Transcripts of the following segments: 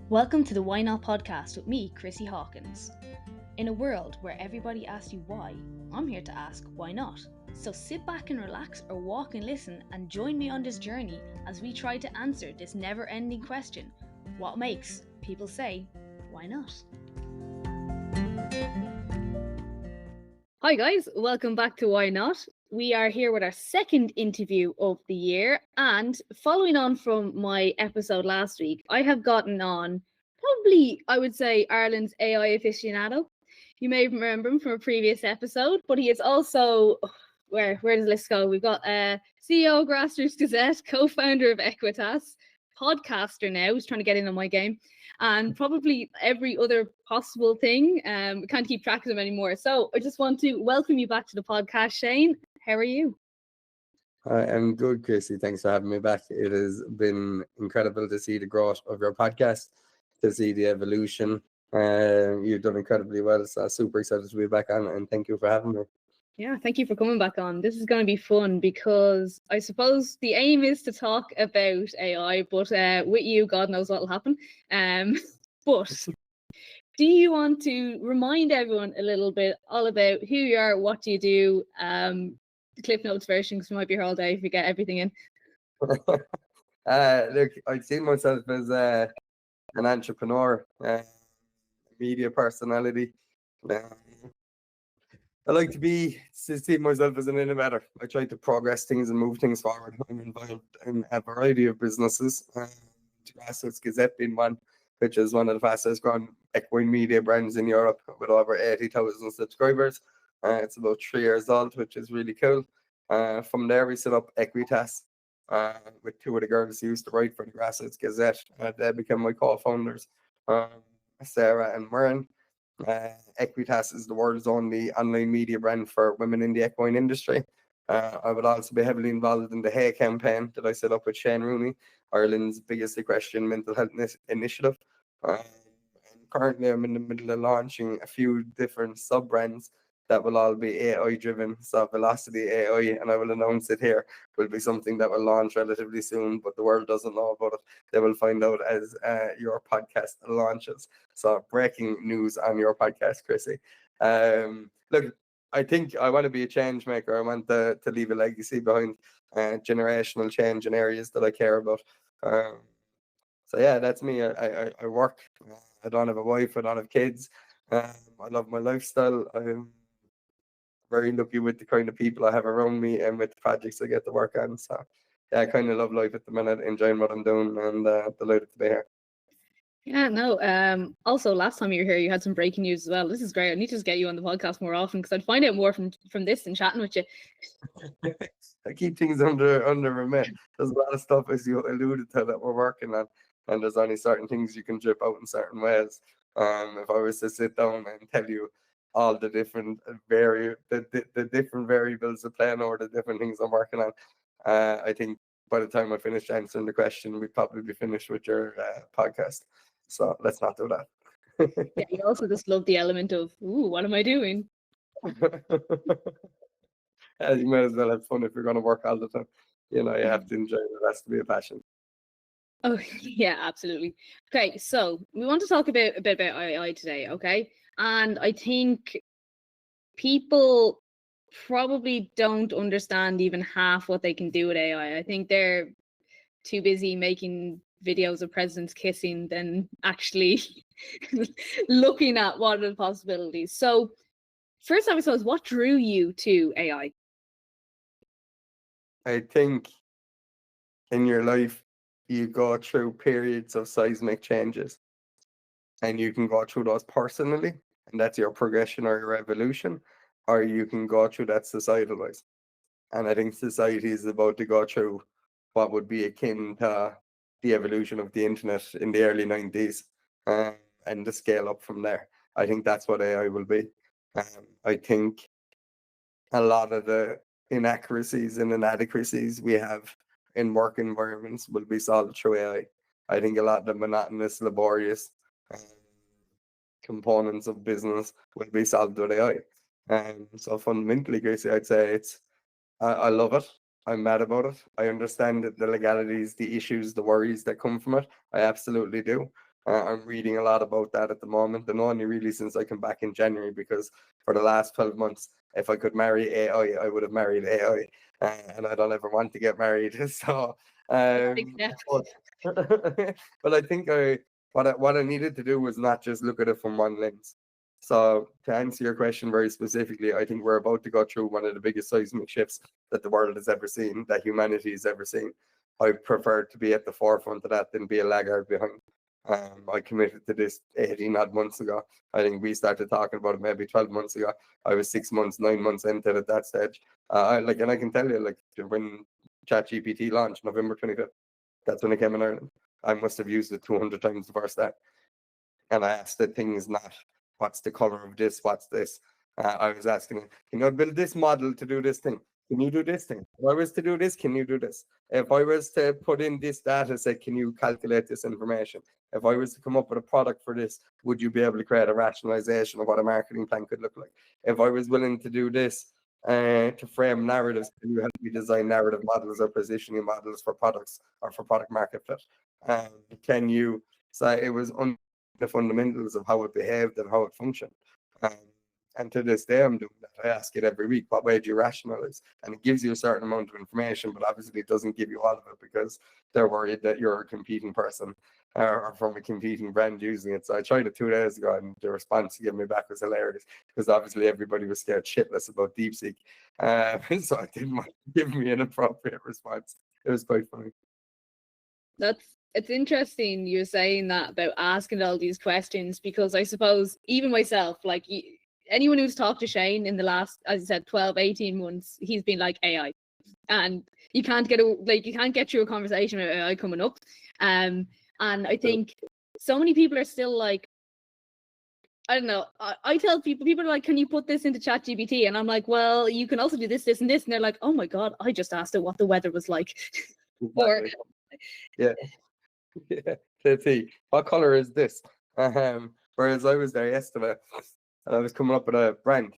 Welcome to the Why Not podcast with me, Chrissy Hawkins. In a world where everybody asks you why, I'm here to ask why not. So sit back and relax or walk and listen and join me on this journey as we try to answer this never-ending question: what makes people say, why not? Hi guys, welcome back to Why Not. We are here with our second interview of the year, and following on from my episode last week, I have gotten on probably, I would say, Ireland's AI aficionado. You may remember him from a previous episode, but he is also, where does the list go? We've got CEO of Grassroots Gazette, co-founder of Equitas, podcaster now, who's trying to get in on my game, and probably every other possible thing. We can't keep track of them anymore. So I just want to welcome you back to the podcast, Shane. How are you? I'm good, Chrissy. Thanks for having me back. It has been incredible to see the growth of your podcast, to see the evolution. You've done incredibly well, so super excited to be back on, and thank you for having me. Yeah, thank you for coming back on. This is going to be fun because I suppose the aim is to talk about AI, but with you, God knows what will happen. But do you want to remind everyone a little bit all about who you are, what do you do, the Cliff Notes version, because we might be here all day if we get everything in. Look, I see myself as an entrepreneur, media personality. I like to see myself as an innovator. I try to progress things and move things forward. I'm involved in a variety of businesses. Grassroots Gazette being one, which is one of the fastest growing equine media brands in Europe with over 80,000 subscribers. It's about 3 years old, which is really cool. From there, we set up Equitas with two of the girls who used to write for the Grassroots Gazette. They became my co-founders, Sarah and Myrne. Equitas is the world's only online media brand for women in the equine industry. I would also be heavily involved in the Hay campaign that I set up with Shane Rooney, Ireland's biggest equestrian mental health initiative. And currently, I'm in the middle of launching a few different sub brands that will all be AI driven. So, Velocity AI, and I will announce it here, will be something that will launch relatively soon, but the world doesn't know about it. They will find out as your podcast launches. So, breaking news on your podcast, Chrissy. Look, I think I want to be a change maker. I want to leave a legacy behind, generational change in areas that I care about. So yeah, that's me. I work. I don't have a wife. I don't have kids. I love my lifestyle. I'm very lucky with the kind of people I have around me and with the projects I get to work on. So yeah, I kind of love life at the minute, enjoying what I'm doing, and delighted to be here. Yeah, no. Also, last time you were here, you had some breaking news as well. This is great. I need to just get you on the podcast more often because I'd find out more from this and chatting with you. I keep things under remit. There's a lot of stuff, as you alluded to, that we're working on, and there's only certain things you can drip out in certain ways. If I was to sit down and tell you all the different the different variables of playing or the different things I'm working on, I think by the time I finish answering the question, we'd probably be finished with your podcast. So let's not do that. Yeah, you also just love the element of, ooh, what am I doing? You might as well have fun if you're going to work all the time. You know, you have to enjoy it. It has to be a passion. Oh, yeah, absolutely. Okay, so we want to talk a bit about AI today, okay? And I think people probably don't understand even half what they can do with AI. I think they're too busy making videos of presidents kissing than actually looking at what are the possibilities. So first, I suppose, what drew you to AI? I think in your life, you go through periods of seismic changes, and you can go through those personally, and that's your progression or your evolution, or you can go through that societal wise. And I think society is about to go through what would be akin to the evolution of the internet in the early 90s, um, and the scale up from there. I think that's what AI will be. I think a lot of the inaccuracies and inadequacies we have in work environments will be solved through AI. I think a lot of the monotonous, laborious um, components of business will be solved with AI. So fundamentally, Gracie, I'd say I love it. I'm mad about it. I understand the legalities, the issues, the worries that come from it. I absolutely do. I'm reading a lot about that at the moment, and only really since I came back in January, because for the last 12 months, if I could marry AI, I would have married AI, and I don't ever want to get married. So, Big step. but I think what I needed to do was not just look at it from one lens. So to answer your question very specifically, I think we're about to go through one of the biggest seismic shifts that the world has ever seen, that humanity has ever seen. I prefer to be at the forefront of that than be a laggard behind. I committed to this 18 odd months ago. I think we started talking about it maybe 12 months ago. I was 6 months, 9 months into it at that stage. And I can tell you, like, when ChatGPT launched November 25th, that's when it came in Ireland. I must have used it 200 times before that. And I asked the things not, what's the color of this? What's this? I was asking, can you build this model to do this thing? Can you do this thing? If I was to do this, can you do this? If I was to put in this data set, can you calculate this information? If I was to come up with a product for this, would you be able to create a rationalization of what a marketing plan could look like? If I was willing to do this to frame narratives, can you help me design narrative models or positioning models for products or for product market fit? Can you? So it was the fundamentals of how it behaved and how it functioned. Um, and to this day, I'm doing that. I ask it every week, what way do you rationalize? And it gives you a certain amount of information, but obviously it doesn't give you all of it because they're worried that you're a competing person or from a competing brand using it. So I tried it 2 days ago, and the response to give me back was hilarious because obviously everybody was scared shitless about DeepSeek. So I didn't want to give me an appropriate response. It was quite funny. It's interesting you're saying that about asking all these questions, because I suppose even myself, like anyone who's talked to Shane in the last, as I said, 12, 18 months, he's been like AI. And you can't get through a conversation with AI coming up. And I think so many people are still like, I don't know. I tell people are like, can you put this into ChatGPT? And I'm like, well, you can also do this, this, and this. And they're like, oh my God, I just asked it what the weather was like. Or yeah. Yeah, let's see. What color is this? Whereas I was there yesterday and I was coming up with a brand.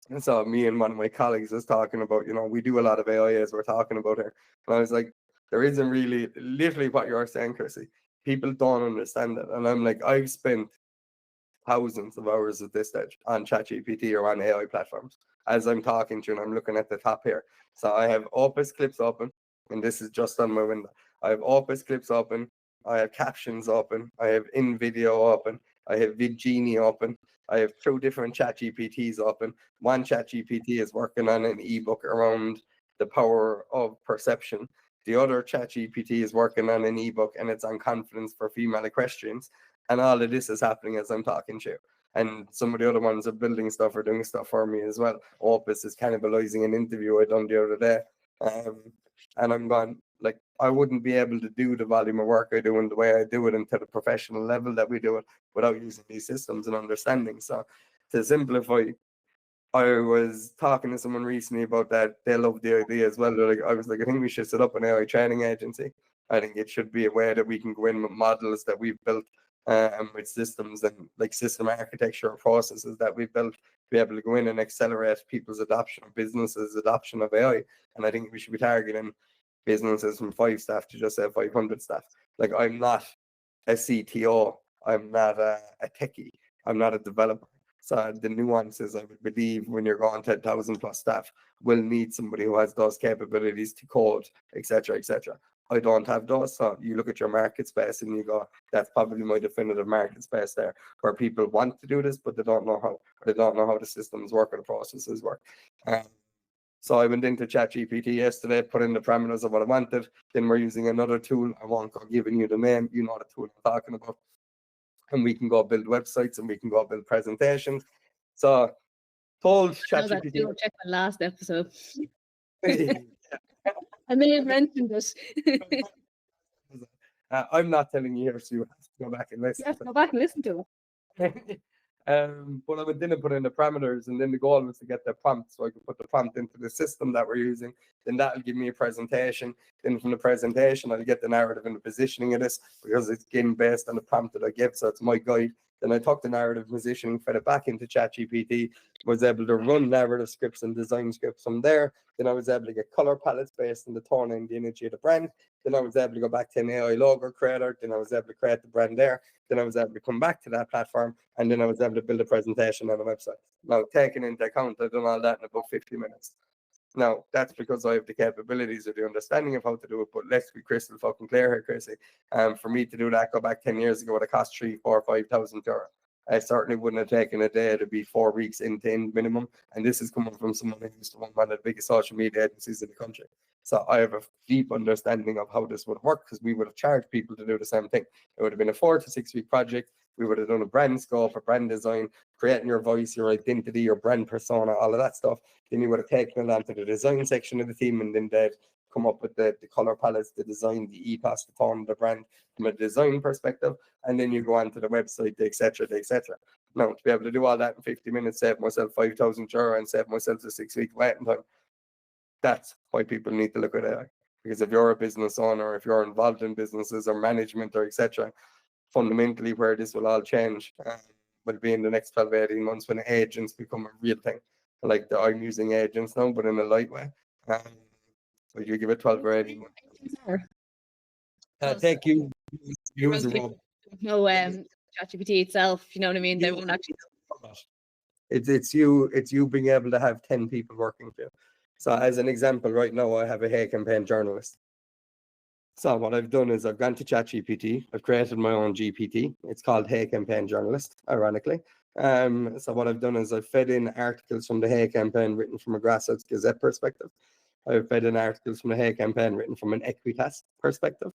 And so me and one of my colleagues was talking about, we do a lot of AI as we're talking about here. And I was like, there isn't really literally what you're saying, Chrissy. People don't understand it. And I'm like, I've spent thousands of hours at this stage on ChatGPT or on AI platforms. As I'm talking to you, and I'm looking at the top here. So I have Opus Clips open, and this is just on my window. I have Opus Clips open. I have captions open. I have InVideo open. I have VidGenie open. I have 2 different ChatGPTs open. One ChatGPT is working on an ebook around the power of perception. The other ChatGPT is working on an ebook, and it's on confidence for female equestrians. And all of this is happening as I'm talking to you. And some of the other ones are building stuff or doing stuff for me as well. Opus is cannibalizing an interview I done the other day. And I'm gone, like, I wouldn't be able to do the volume of work I do and the way I do it and to the professional level that we do it without using these systems and understanding. So to simplify, I was talking to someone recently about that. They love the idea as well. I was like, I think we should set up an AI training agency. I think it should be a way that we can go in with models that we've built with systems and like system architecture or processes that we've built to be able to go in and accelerate people's adoption of businesses, adoption of AI. And I think we should be targeting businesses from 5 staff to just say 500 staff. Like, I'm not a CTO. I'm not a techie. I'm not a developer. So the nuances, I would believe, when you're going to 1,000 plus staff, will need somebody who has those capabilities to code, etc., etc. I don't have those. So you look at your market space and you go, that's probably my definitive market space there, where people want to do this, but they don't know how. Or they don't know how the systems work or the processes work. So I went into ChatGPT yesterday, put in the parameters of what I wanted. Then we're using another tool. I won't go giving you the name. You know the tool I'm talking about. And we can go build websites and we can go build presentations. So told ChatGPT. Check my last episode. I may have mentioned this. I'm not telling you here, so you have to go back and listen. You have to go back and listen to it. But I would then put in the parameters, and then the goal was to get the prompt, so I could put the prompt into the system that we're using. Then that'll give me a presentation. Then from the presentation, I'll get the narrative and the positioning of this, because it's again based on the prompt that I give. So it's my guide. Then I took the narrative positioning, fed it back into ChatGPT, was able to run narrative scripts and design scripts from there. Then I was able to get color palettes based on the tone and the energy of the brand. Then I was able to go back to an AI logo creator. Then I was able to create the brand there. Then I was able to come back to that platform, and then I was able to build a presentation on a website. Now, taking into account, I've done all that in about 50 minutes. Now, that's because I have the capabilities or the understanding of how to do it, but let's be crystal fucking clear here, Chrissy. For me to do that, go back 10 years ago, it cost 3, 4, 5,000 euro. I certainly wouldn't have taken a day to be 4 weeks in minimum. And this is coming from someone who used to run one of the biggest social media agencies in the country. So I have a deep understanding of how this would work, because we would have charged people to do the same thing. It would have been a 4 to 6 week project. We would have done a brand scope, a brand design, creating your voice, your identity, your brand persona, all of that stuff. Then you would have taken it onto the design section of the team, and then they'd come up with the color palettes, the design, the ethos, the tone of the brand from a design perspective. And then you go onto the website, etc., etc. Now, to be able to do all that in 50 minutes, save myself 5,000 euro and save myself a 6 week waiting time. That's why people need to look at AI. Because if you're a business owner, if you're involved in businesses or management or etc., fundamentally where this will all change will be in the next 12 18 months, when agents become a real thing. Like I'm using agents now, but in a light way. So you give it 12 or 18 months. Take you use a role. No, ChatGPT itself, you know what I mean? They won't actually. It's you being able to have 10 people working for you. So as an example, right now I have a Hey Campaign journalist. So what I've done is I've gone to ChatGPT. I've created my own GPT. It's called Hey Campaign Journalist, ironically. So what I've done is I've fed in articles from the Hey Campaign written from a Grassroots Gazette perspective. I've fed in articles from the Hey Campaign written from an Equitas perspective.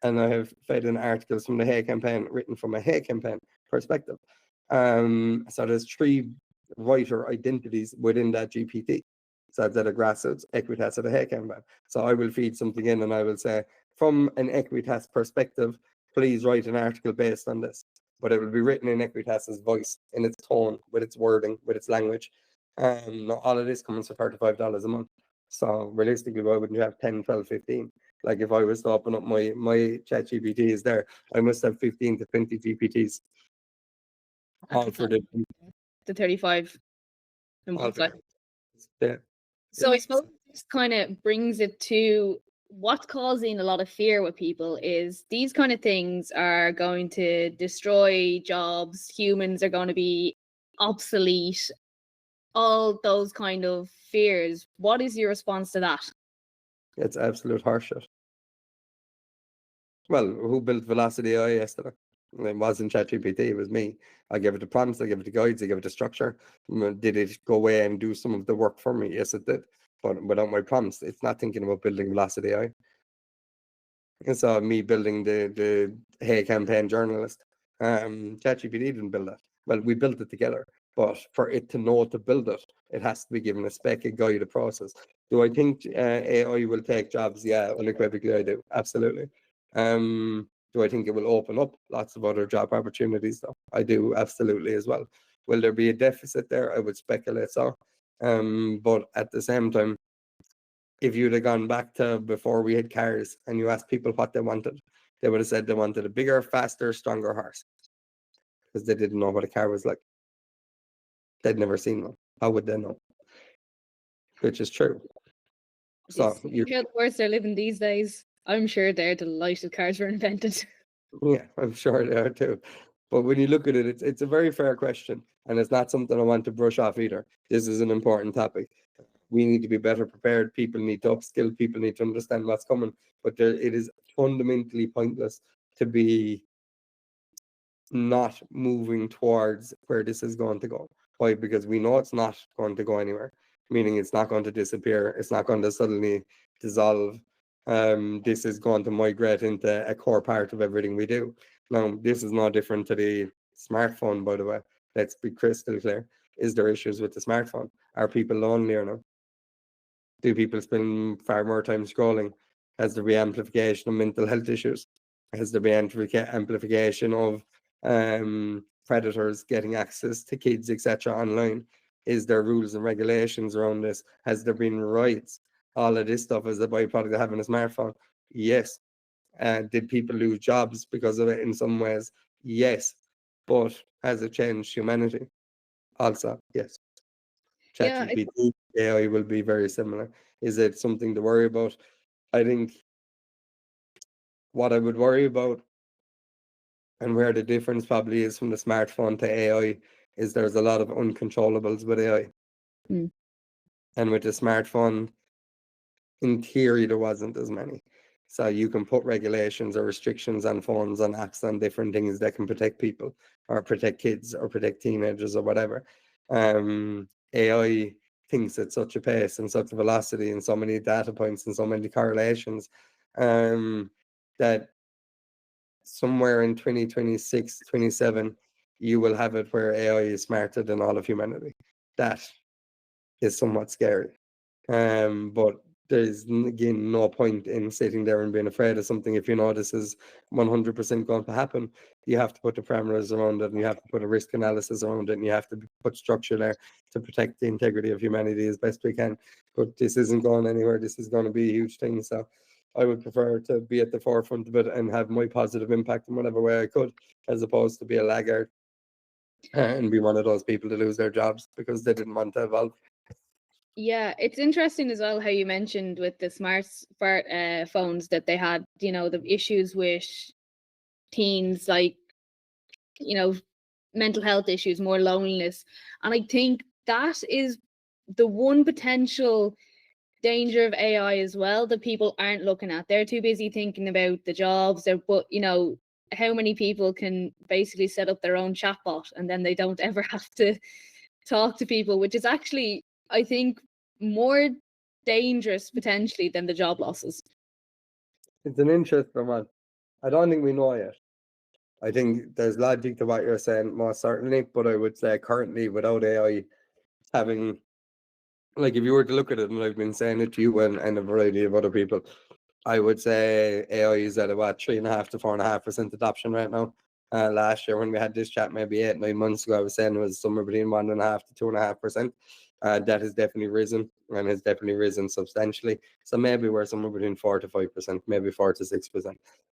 And I have fed in articles from the Hey Campaign written from a Hey Campaign perspective. So there's 3 writer identities within that GPT. So I've done a Grassroots, Equitas, and a Hey Campaign. So I will feed something in and I will say, from an Equitas perspective, please write an article based on this. But it will be written in Equitas's voice, in its tone, with its wording, with its language. All of this comes for $35 a month. So realistically, why wouldn't you have 10, 12, 15? Like if I was to open up my ChatGPT is there, I must have 15 to 20 GPTs. All for the 35 a all month. for yeah. So I suppose this kind of brings it to what's causing a lot of fear with people is these kind of things are going to destroy jobs, humans are going to be obsolete, all those kind of fears. What is your response to that? It's absolute horseshit. Well, who built Velocity AI yesterday? It wasn't ChatGPT, it was me. I gave it the prompts, I gave it the guides, I gave it the structure. Did it go away and do some of the work for me? Yes, it did. But without my prompts, it's not thinking about building Velocity AI. It's me building the Hey Campaign journalist. ChatGPT didn't build that. Well, we built it together. But for it to know to build it, it has to be given a spec, a guide, a process. Do I think AI will take jobs? Yeah, unequivocally I do. Absolutely. Do I think it will open up lots of other job opportunities though? I do, absolutely, as well. Will there be a deficit there? I would speculate so. But at the same time, if you'd have gone back to before we had cars and you asked people what they wanted, they would have said they wanted a bigger, faster, stronger horse, because they didn't know what a car was like. They'd never seen one. How would they know? Which is true. So you hear the words they're living these days. I'm sure they're delighted cars were invented. Yeah, I'm sure they are too. But when you look at it, it's a very fair question, and it's not something I want to brush off either. This is an important topic. We need to be better prepared. People need to upskill. People need to understand what's coming. But it is fundamentally pointless to be not moving towards where this is going to go. Why? Because we know it's not going to go anywhere, meaning it's not going to disappear. It's not going to suddenly dissolve. This is going to migrate into a core part of everything we do. Now, this is no different to the smartphone, by the way. Let's be crystal clear. Is there issues with the smartphone? Are people lonelier now? Do people spend far more time scrolling? Has there been amplification of mental health issues? Has there been amplification of predators getting access to kids, etc., online? Is there rules and regulations around this? Has there been rights? All of this stuff is a byproduct of having a smartphone. Yes. Did people lose jobs because of it in some ways? Yes. But has it changed humanity? Also, yes. Yeah, ChatGPT, AI will be very similar. Is it something to worry about? I think what I would worry about, and where the difference probably is from the smartphone to AI, is there's a lot of uncontrollables with AI. Mm. And with the smartphone, in theory, there wasn't as many. So you can put regulations or restrictions on phones, on apps, on different things that can protect people or protect kids or protect teenagers or whatever. AI thinks at such a pace and such a velocity and so many data points and so many correlations, that somewhere in 2026, 27, you will have it where AI is smarter than all of humanity. That is somewhat scary. But there's again no point in sitting there and being afraid of something. If you know this is 100% going to happen, you have to put the parameters around it, and you have to put a risk analysis around it, and you have to put structure there to protect the integrity of humanity as best we can. But this isn't going anywhere. This is going to be a huge thing. So I would prefer to be at the forefront of it and have my positive impact in whatever way I could, as opposed to be a laggard and be one of those people to lose their jobs because they didn't want to evolve. Yeah, it's interesting as well how you mentioned with the smart phones that they had, the issues with teens, like, mental health issues, more loneliness. And I think that is the one potential danger of AI as well that people aren't looking at. They're too busy thinking about the jobs. But how many people can basically set up their own chatbot and then they don't ever have to talk to people, which is actually, I think, more dangerous potentially than the job losses. It's an interesting one. I don't think we know yet. I think there's logic to what you're saying, most certainly, but I would say currently without AI having, like, if you were to look at it, and I've been saying it to you and a variety of other people, I would say AI is at about 3.5 to 4.5% adoption right now. Last year when we had this chat, maybe 8, 9 months ago, I was saying it was somewhere between 1.5 to 2.5%. That has definitely risen and has definitely risen substantially. So maybe we're somewhere between 4 to 5%, maybe 4 to 6%.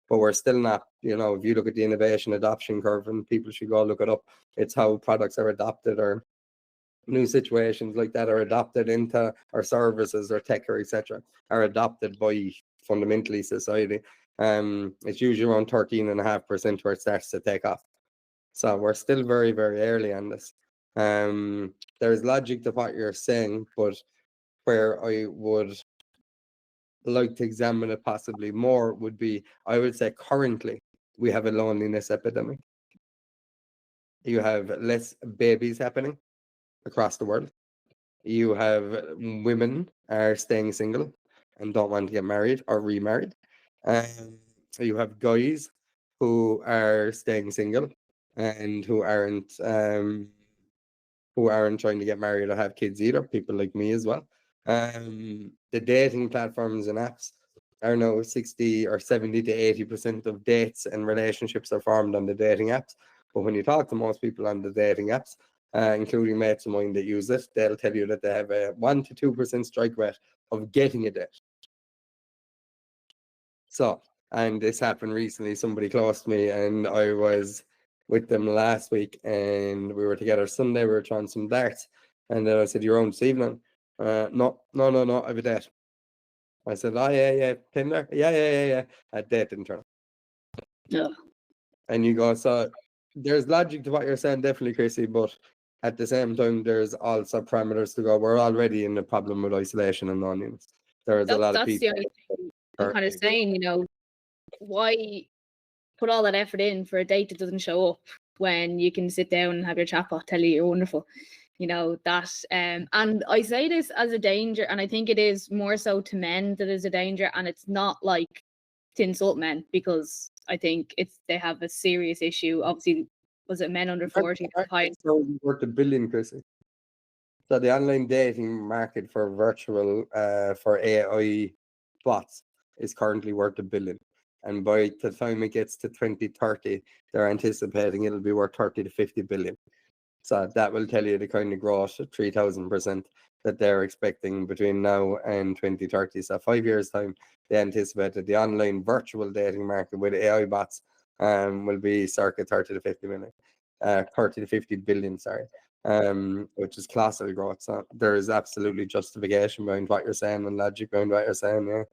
But we're still not, if you look at the innovation adoption curve, and people should go look it up, it's how products are adopted, or new situations like that are adopted into our services or tech or etc. are adopted by fundamentally society. It's usually around 13.5% where it starts to take off. So we're still very, very early on this. There's logic to what you're saying, but where I would like to examine it possibly more would be, I would say currently we have a loneliness epidemic. You have less babies happening across the world. You have women are staying single and don't want to get married or remarried. So you have guys who are staying single and who aren't trying to get married or have kids either. People like me as well. The dating platforms and apps are now 60 or 70 to 80% of dates and relationships are formed on the dating apps. But when you talk to most people on the dating apps, including mates of mine that use it, they'll tell you that they have a 1 to 2% strike rate of getting a date. So, and this happened recently, somebody close to me, and I was with them last week, and we were together Sunday, we were trying some darts, and then I said, "You're on this evening?" No, I have a date. I said, "Oh, yeah, Tinder? Yeah. A date didn't turn up." Yeah. And you go, so there's logic to what you're saying, definitely, Chrissy, but at the same time, there's also parameters to go. We're already in the problem with isolation and loneliness. There's a lot of That's the people. only thing I'm kind of saying, why put all that effort in for a date that doesn't show up when you can sit down and have your chatbot tell you you're wonderful. That and I say this as a danger, and I think it is more so to men that is a danger, and it's not like to insult men, because I think they have a serious issue. Obviously, was it men under 40? It's worth $1 billion, Chrissy. So the online dating market for virtual, for AI bots is currently worth $1 billion. And by the time it gets to 2030, they're anticipating it'll be worth 30 to 50 billion. So that will tell you the kind of growth of 3,000% that they're expecting between now and 2030. So 5 years time, they anticipate that the online virtual dating market with AI bots will be circa 30 to 50 million. 30 to 50 billion, sorry, which is colossal growth. So there is absolutely justification behind what you're saying and logic behind what you're saying, yeah.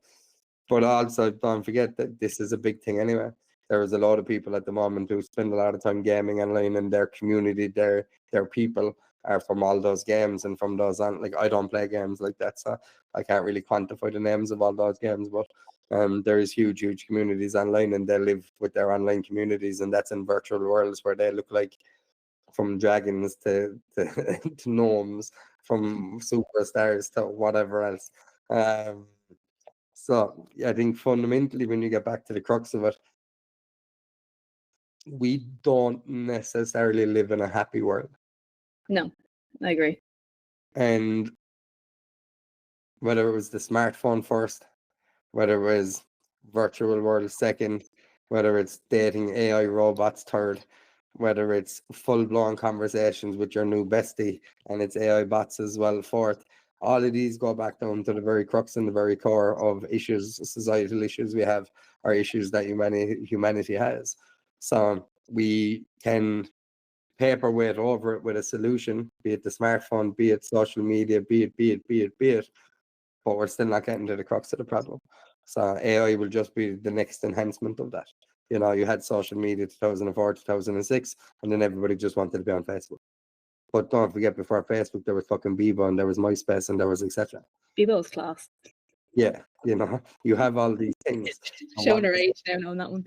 But also, don't forget that this is a big thing anyway. There is a lot of people at the moment who spend a lot of time gaming online, and their community, their people are from all those games and from those on. Like, I don't play games like that, so I can't really quantify the names of all those games. But there is huge communities online, and they live with their online communities, and that's in virtual worlds where they look like from dragons to gnomes, from superstars to whatever else. So I think fundamentally, when you get back to the crux of it, we don't necessarily live in a happy world. No, I agree. And whether it was the smartphone first, whether it was virtual world second, whether it's dating AI robots third, whether it's full-blown conversations with your new bestie and it's AI bots as well fourth, all of these go back down to the very crux and the very core of issues, societal issues we have, or issues that humanity has. So we can paperweight over it with a solution, be it the smartphone, be it social media, be it, but we're still not getting to the crux of the problem. So AI will just be the next enhancement of that. You know, you had social media 2004, 2006, and then everybody just wanted to be on Facebook. But don't forget, before Facebook, there was fucking Bebo, and there was MySpace, and there was etc. Bebo's class. Yeah, you know, you have all these things. Showing her age now on that one.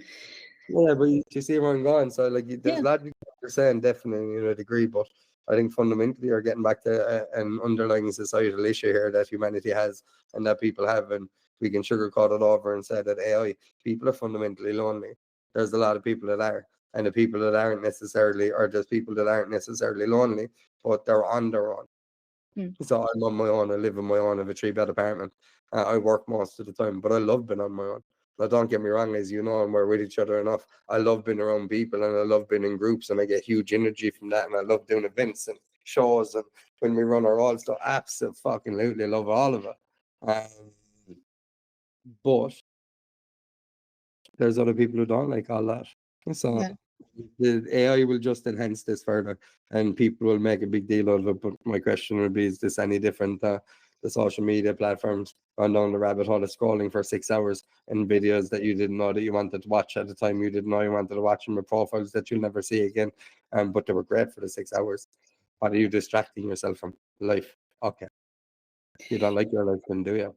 Yeah, but you see where I'm going. So, like, there's logic what you're saying, definitely, in a degree, but I think fundamentally you're getting back to an underlying societal issue here that humanity has and that people have, and we can sugarcoat it over and say that AI, people are fundamentally lonely. There's a lot of people that are, and the people that aren't necessarily, or there's people that aren't necessarily lonely, but they're on their own. So I'm on my own, I live on my own, I have a 3-bed apartment. I work most of the time, but I love being on my own. Now, don't get me wrong, as you know, and we're with each other enough. I love being around people, and I love being in groups, and I get huge energy from that. And I love doing events and shows, and when we run our all stuff, absolutely love all of it. But there's other people who don't like all that. So the AI will just enhance this further, and people will make a big deal out of it. But my question would be: is this any different? The social media platforms gone down the rabbit hole of scrolling for 6 hours in videos that you didn't know that you wanted to watch at the time you didn't know you wanted to watch them, with profiles that you'll never see again, but they were great for the 6 hours. What are you distracting yourself from? Life. Okay. You don't like your life, then do you?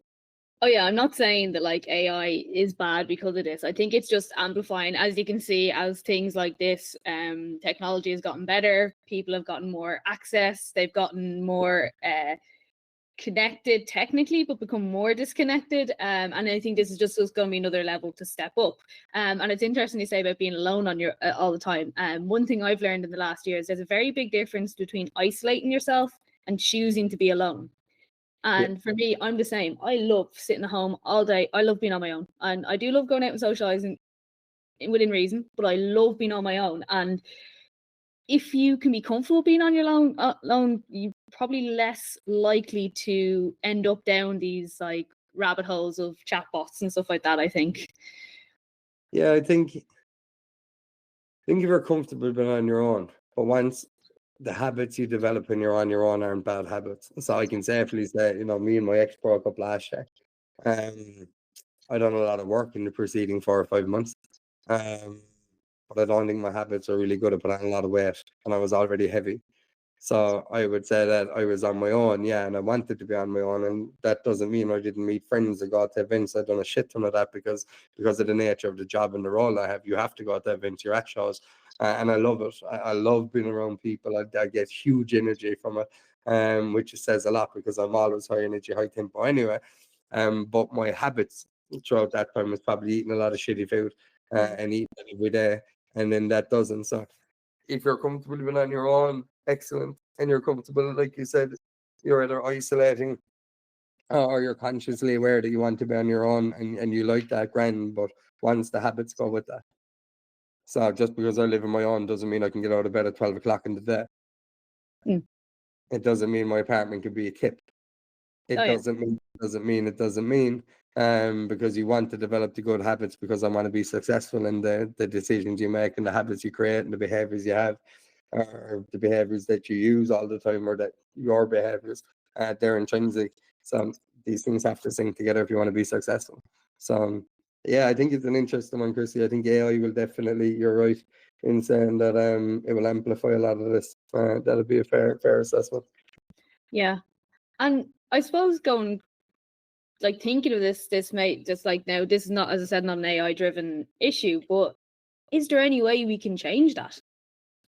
Oh yeah, I'm not saying that like AI is bad because of this. I think it's just amplifying, as you can see, as things like this, technology has gotten better, people have gotten more access, they've gotten more connected technically, but become more disconnected. And I think this is just going to be another level to step up. And it's interesting you say about being alone on your all the time. One thing I've learned in the last year is there's a very big difference between isolating yourself and choosing to be alone. And for me, I'm the same. I love sitting at home all day. I love being on my own. And I do love going out and socializing within reason, but I love being on my own. And if you can be comfortable being on your own, you're probably less likely to end up down these like rabbit holes of chatbots and stuff like that, I think. Yeah, I think if you're comfortable being on your own, but once the habits you develop when you're on your own aren't bad habits. So I can safely say, you know, me and my ex broke up last year. I done a lot of work in the preceding 4 or 5 months. But I don't think my habits are really good at putting on a lot of weight, and I was already heavy. So I would say that I was on my own, yeah, and I wanted to be on my own, and that doesn't mean I didn't meet friends or go to events. I've done a shit ton of that because of the nature of the job and the role I have. You have to go to events, you're at shows, and I love it. I love being around people. I get huge energy from it, which says a lot because I'm always high energy, high tempo anyway. But my habits throughout that time was probably eating a lot of shitty food and eating it every day, and then that doesn't. So if you're comfortable being on your own, excellent, and you're comfortable, like you said, you're either isolating or you're consciously aware that you want to be on your own, and you like that, grand. But once the habits go with that, so just because I live on my own doesn't mean I can get out of bed at 12 o'clock in the day. It doesn't mean my apartment could be a tip. It doesn't mean because you want to develop the good habits, because I want to be successful in the decisions you make and the habits you create and the behaviors you have. or the behaviors that you use all the time, or that your behaviors, they're intrinsic. So these things have to sync together if you want to be successful. So yeah, I think it's an interesting one, Chrissy. I think AI will definitely, you're right in saying that it will amplify a lot of this. That'll be a fair assessment. Yeah. And I suppose going, like, thinking of this may just like, now this is not, as I said, not an AI driven issue, but is there any way we can change that?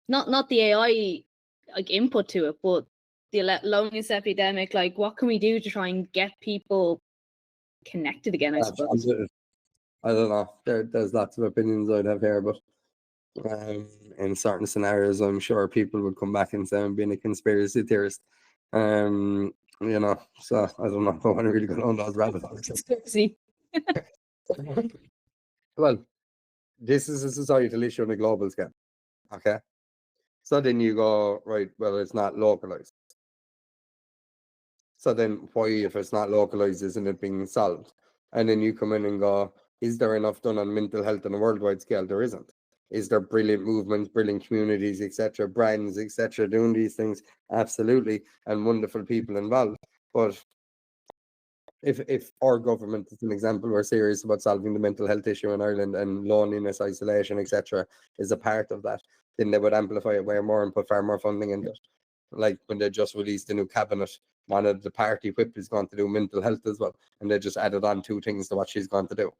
Not the AI like input to it, but the loneliness epidemic. Like, what can we do to try and get people connected again, I suppose? I don't know. There's lots of opinions I'd have here, but in certain scenarios, I'm sure people would come back and say I'm being a conspiracy theorist. You know, so I don't know if I want to really go down those rabbit holes. Conspiracy. Well, this is a societal issue on a global scale. Okay. So then you go, right, well, it's not localized. So then why, if it's not localized, isn't it being solved? And then you come in and go, is there enough done on mental health on a worldwide scale? There isn't. Is there brilliant movements, brilliant communities, etc., brands, etc., doing these things? Absolutely. And wonderful people involved. But if our government, as an example, were serious about solving the mental health issue in Ireland, and loneliness, isolation, etc., is a part of that, then they would amplify it way more and put far more funding into it. Like when they just released the new cabinet, one of the party whip is going to do mental health as well, and they just added on 2 things to what she's going to do.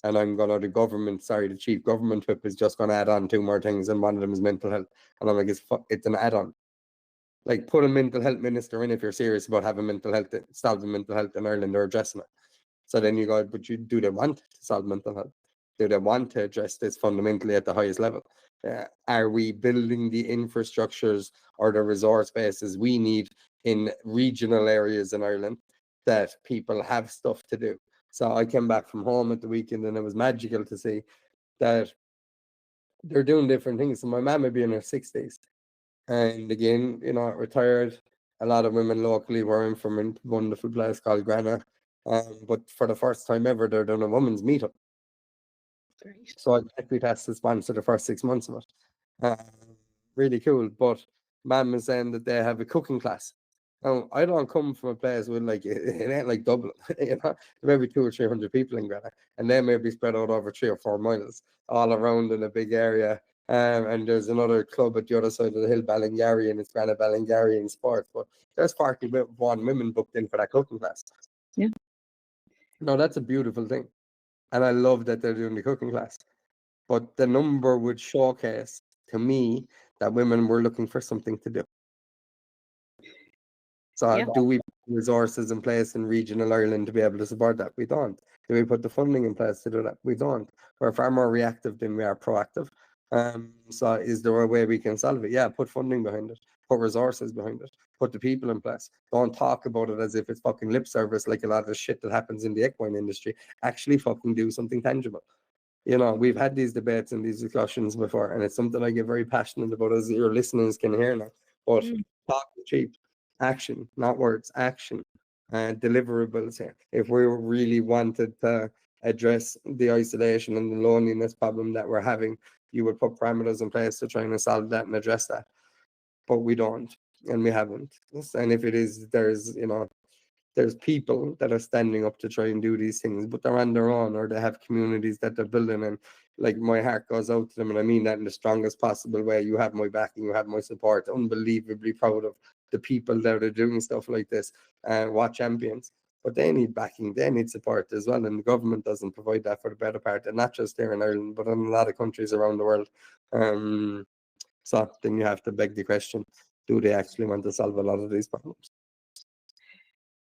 And I'm gonna the chief government whip is just going to add on 2 more things, and one of them is mental health. And I'm like, it's an add-on. Like, put a mental health minister in if you're serious about having mental health, solving mental health in Ireland, or addressing it. So then you go, but do they want to solve mental health? Do they want to address this fundamentally at the highest level? Are we building the infrastructures or the resource bases we need in regional areas in Ireland that people have stuff to do? So I came back from home at the weekend, and it was magical to see that they're doing different things. So my mum would be in her 60s. And again, you know, retired. A lot of women locally were in from a wonderful place called Grana. But for the first time ever, they're doing a women's meetup. Great. So I actually has to sponsor the first 6 months of it. Really cool. But Mum is saying that they have a cooking class. Now, I don't come from a place with, like, it ain't like Dublin, you know. There may be 200 or 300 people in Grana, and they may be spread out over 3 or 4 miles, all around in a big area. And there's another club at the other side of the hill, Ballingarry, and it's Grana Ballingarry in sports. But there's 41 women booked in for that cooking class. Yeah. No, that's a beautiful thing. And I love that they're doing the cooking class. But the number would showcase to me that women were looking for something to do. So Yeah. do we put resources in place in regional Ireland to be able to support that? We don't. Do we put the funding in place to do that? We don't. We're far more reactive than we are proactive. So is there a way we can solve it? Yeah, put funding behind it, put resources behind it, put the people in place. Don't talk about it as if it's fucking lip service, like a lot of the shit that happens in the equine industry. Actually fucking do something tangible. You know, we've had these debates and these discussions before, and it's something I get very passionate about, as your listeners can hear now. But talk cheap. Action, not words, action, and deliverables here. If we really wanted to address the isolation and the loneliness problem that we're having, you would put parameters in place to try and solve that and address that. But we don't, and we haven't. And if it is, there's people that are standing up to try and do these things, but they're on their own, or they have communities that they're building. And like, my heart goes out to them, and I mean that in the strongest possible way. You have my backing, you have my support. Unbelievably proud of the people that are doing stuff like this, what champions. But they need backing, they need support as well, and the government doesn't provide that for the better part, and not just here in Ireland, but in a lot of countries around the world. So then you have to beg the question: do they actually want to solve a lot of these problems?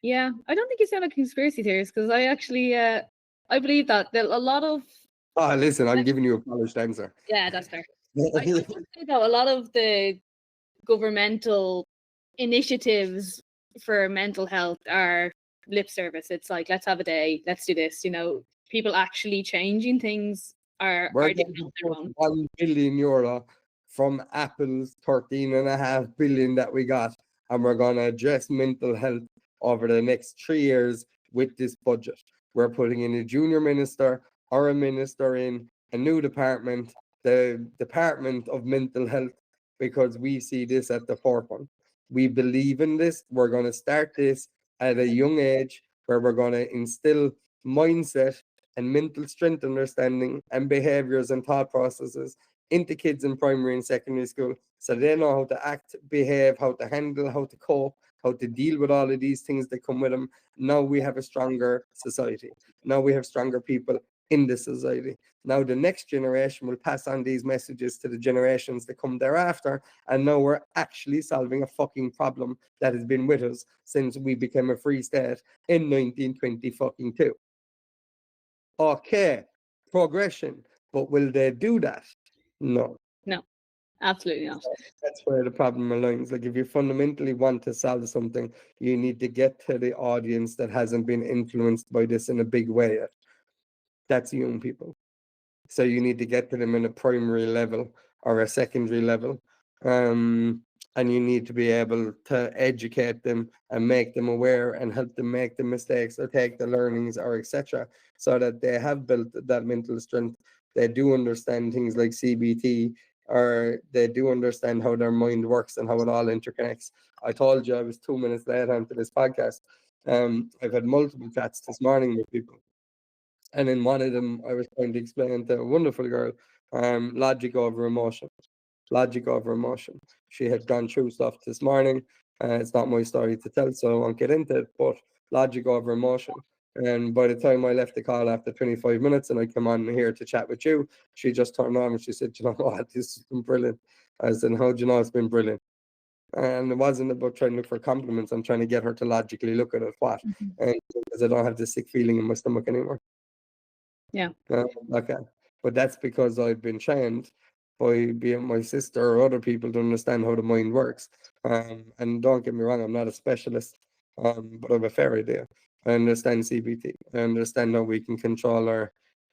Yeah, I don't think you sound like a conspiracy theorist, because I actually I believe that a lot of Listen, I'm giving you a polished answer. yeah, that's fair. I would say though, a lot of the governmental initiatives for mental health are lip service. It's like, let's have a day, let's do this. You know, people actually changing things are We're doing going to on their put own. €1 billion from Apple's 13.5 billion that we got, and we're going to address mental health over the next 3 years with this budget. We're putting in a junior minister or a minister in a new department, the Department of Mental Health, because we see this at the forefront. We believe in this. We're going to start this at a young age, where we're going to instill mindset and mental strength understanding and behaviors and thought processes into kids in primary and secondary school, so they know how to act, behave, how to handle, how to cope, how to deal with all of these things that come with them. Now we have a stronger society. Now we have stronger people in the society. Now the next generation will pass on these messages to the generations that come thereafter, and now we're actually solving a fucking problem that has been with us since we became a free state in 1920 fucking two. Okay, progression, but will they do that? No. No, absolutely not. That's where the problem lies. Like, if you fundamentally want to solve something, you need to get to the audience that hasn't been influenced by this in a big way yet. That's young people. So you need to get to them in a primary level or a secondary level. And you need to be able to educate them and make them aware and help them make the mistakes or take the learnings or etc., so that they have built that mental strength. They do understand things like CBT, or they do understand how their mind works and how it all interconnects. I told you I was 2 minutes late onto this podcast. I've had multiple chats this morning with people. And in one of them, I was trying to explain to a wonderful girl, logic over emotion. Logic over emotion. She had gone through stuff this morning. It's not my story to tell, so I won't get into it, but logic over emotion. And by the time I left the call after 25 minutes and I come on here to chat with you, she just turned on and she said, "You know what, this has been brilliant." I said, "How do you know it's been brilliant?" And it wasn't about trying to look for compliments. I'm trying to get her to logically look at it. What? And because I don't have this sick feeling in my stomach anymore. Yeah. Okay. But that's because I've been trained by being my sister or other people to understand how the mind works. And don't get me wrong, I'm not a specialist, but I have a fair idea. I understand CBT. I understand how we can control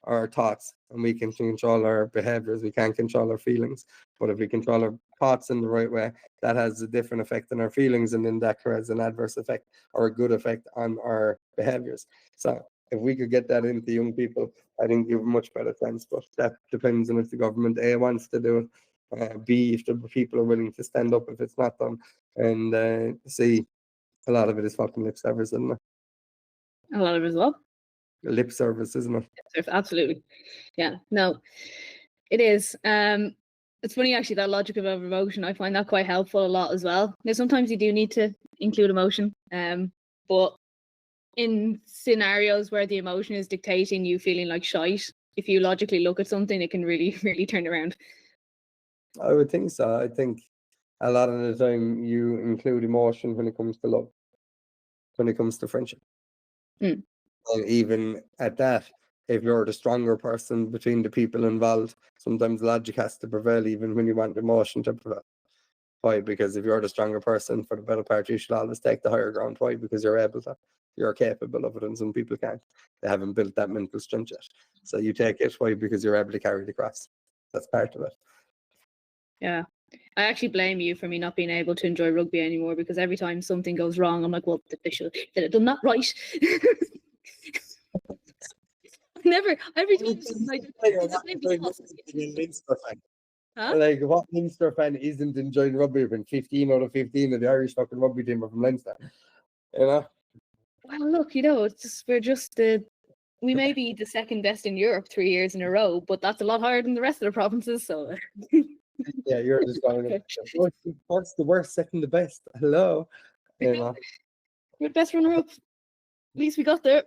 our thoughts and we can control our behaviors. We can't control our feelings. But if we control our thoughts in the right way, that has a different effect on our feelings, and then that has an adverse effect or a good effect on our behaviors. So if we could get that into young people, I think you have a much better chance. But that depends on if the government A wants to do it, B, if the people are willing to stand up if it's not done, and C, a lot of it is fucking lip service, isn't it? A lot of it as well. Lip service, isn't it? Absolutely. Yeah. No, it is. It's funny actually, that logic of emotion. I find that quite helpful a lot as well. Now, sometimes you do need to include emotion, but in scenarios where the emotion is dictating you feeling like shite, if you logically look at something, it can really, really turn around. I would think so. I think a lot of the time you include emotion when it comes to love, when it comes to friendship. Mm. And even at that, if you're the stronger person between the people involved, sometimes logic has to prevail even when you want emotion to prevail. Why? Because if you're the stronger person, for the better part, you should always take the higher ground. Why? Because you're able to. You're capable of it, and some people can't. They haven't built that mental strength yet. So you take it. Why? Because you're able to carry the cross. That's part of it. Yeah. I actually blame you for me not being able to enjoy rugby anymore, because every time something goes wrong, I'm like, well, they should have done that right. Never, every time. Like, what Leinster fan isn't enjoying rugby when 15 out of 15 of the Irish fucking rugby team are from Leinster? You know? Well, look, it's just, we may be the second best in Europe 3 years in a row, but that's a lot higher than the rest of the provinces. So yeah, you're just going. What's the worst, second the best? Hello, We're the best runner-up. At least we got there.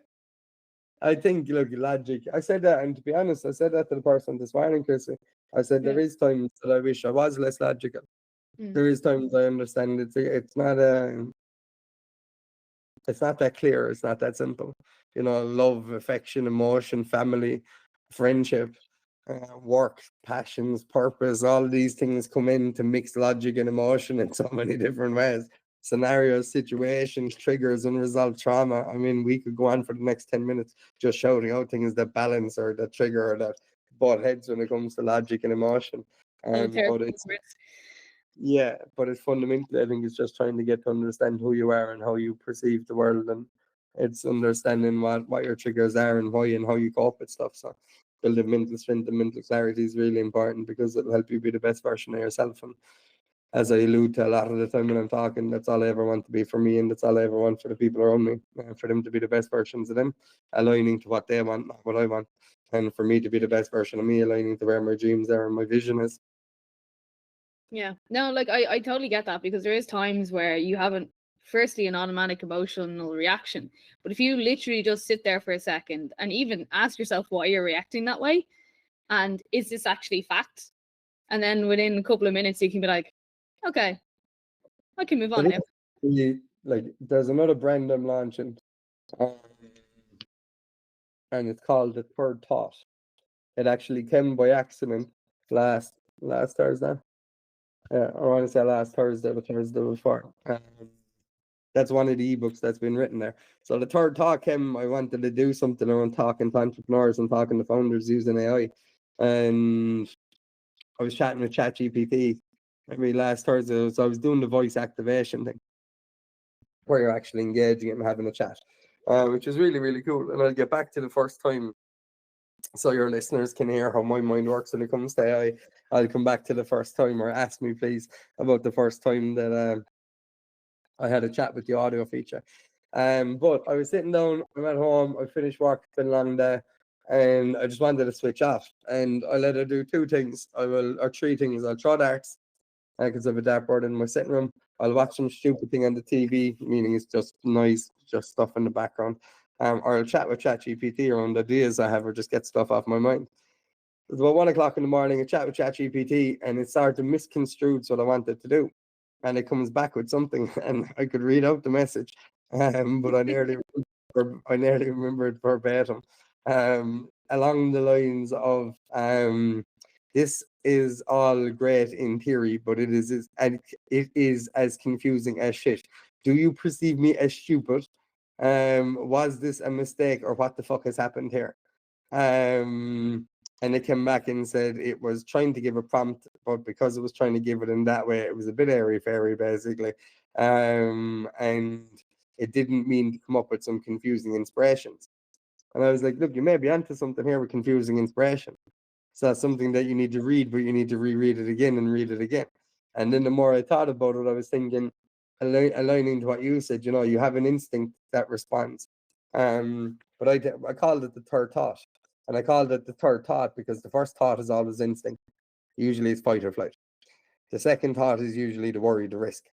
I think, look, logic. I said that, and to be honest, I said that to the person this morning, Chrissy. I said there is times that I wish I was less logical. There is times I understand it's not that clear. It's not that simple. Love, affection, emotion, family, friendship, work, passions, purpose, all these things come in to mix logic and emotion in so many different ways. Scenarios, situations, triggers, unresolved trauma. I mean, we could go on for the next 10 minutes just shouting out things that balance or that trigger or that butt heads when it comes to logic and emotion. But it's fundamentally, I think it's just trying to get to understand who you are and how you perceive the world, and it's understanding what your triggers are and why and how you cope with stuff. So building mental strength and mental clarity is really important because it'll help you be the best version of yourself. And as I allude to a lot of the time when I'm talking, that's all I ever want to be for me, and that's all I ever want for the people around me, for them to be the best versions of them, aligning to what they want, not what I want. And for me to be the best version of me, aligning to where my dreams are and my vision is. Yeah, no, like I totally get that, because there is times where you haven't, firstly, an automatic emotional reaction. But if you literally just sit there for a second and even ask yourself why you're reacting that way, and is this actually fact? And then within a couple of minutes, you can be like, okay, I can move on now. Like, there's another brand I'm launching, and it's called The Third Thought. It actually came by accident last Thursday. I want to say last Thursday, the Thursday before. That's one of the ebooks that's been written there. So the third thought came, I wanted to do something around talking to entrepreneurs and talking to founders using AI. And I was chatting with ChatGPT maybe last Thursday. So I was doing the voice activation thing, where you're actually engaging and having a chat, which is really, really cool. And I'll get back to the first time so your listeners can hear how my mind works when it comes to AI. I'll come back to the first time, or ask me please about the first time that I had a chat with the audio feature. But I was sitting down, I'm at home, I finished work, it's been a long day, and I just wanted to switch off. And I let her do two things. Or three things. I'll throw darts, because I have a dartboard in my sitting room. I'll watch some stupid thing on the TV, meaning it's just noise, just stuff in the background. Or I'll chat with ChatGPT around ideas I have, or just get stuff off my mind. It was about 1 o'clock in the morning, I chat with ChatGPT, and it started to misconstrue what I wanted to do. And it comes back with something, and I could read out the message, but I nearly remember it verbatim, along the lines of, "This is all great in theory, but it is as confusing as shit. Do you perceive me as stupid? Was this a mistake, or what the fuck has happened here?" And it came back and said it was trying to give a prompt, but because it was trying to give it in that way, it was a bit airy-fairy, basically. And it didn't mean to come up with some confusing inspirations. And I was like, look, you may be onto something here with confusing inspiration. So that's something that you need to read, but you need to reread it again and read it again. And then the more I thought about it, I was thinking, aligning to what you said, you have an instinct that responds. But I called it the third thought. And I called it the third thought because the first thought is always instinct. Usually it's fight or flight. The second thought is usually the worry, the risk.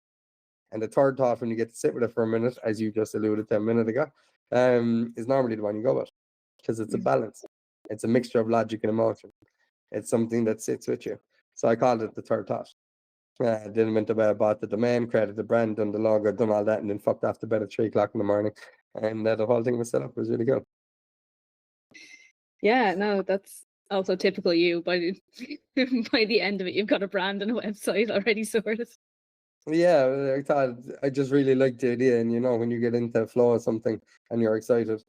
And the third thought, when you get to sit with it for a minute, as you just alluded to a minute ago, is normally the one you go with, because it's a balance. It's a mixture of logic and emotion. It's something that sits with you. So I called it the third thought. Then went to bed, I bought the domain, created the brand, done the logo, done all that, and then fucked off to bed at 3 o'clock in the morning. And the whole thing was set up. It was really good. Yeah, no, that's also typical you. By the end of it, you've got a brand and a website already sorted. Yeah, I thought I just really liked the idea, and when you get into the flow of something and you're excited,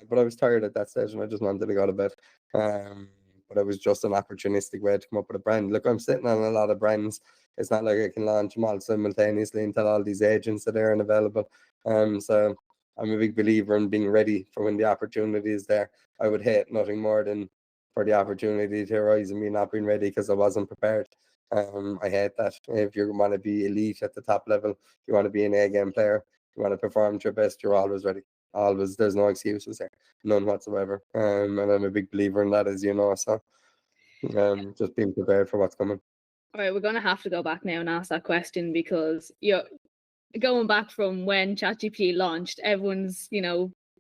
but I was tired at that stage and I just wanted to go to bed. But it was just an opportunistic way to come up with a brand. Look, I'm sitting on a lot of brands. It's not like I can launch them all simultaneously and tell all these agents that they're unavailable. So I'm a big believer in being ready for when the opportunity is there. I would hate nothing more than for the opportunity to arise and me not being ready because I wasn't prepared. I hate that. If you want to be elite at the top level, you want to be an A game player, you want to perform to your best, you're always ready. Always, there's no excuses there, none whatsoever. And I'm a big believer in that, as you know. So, just being prepared for what's coming. All right, we're going to have to go back now and ask that question, because going back from when ChatGPT launched, everyone's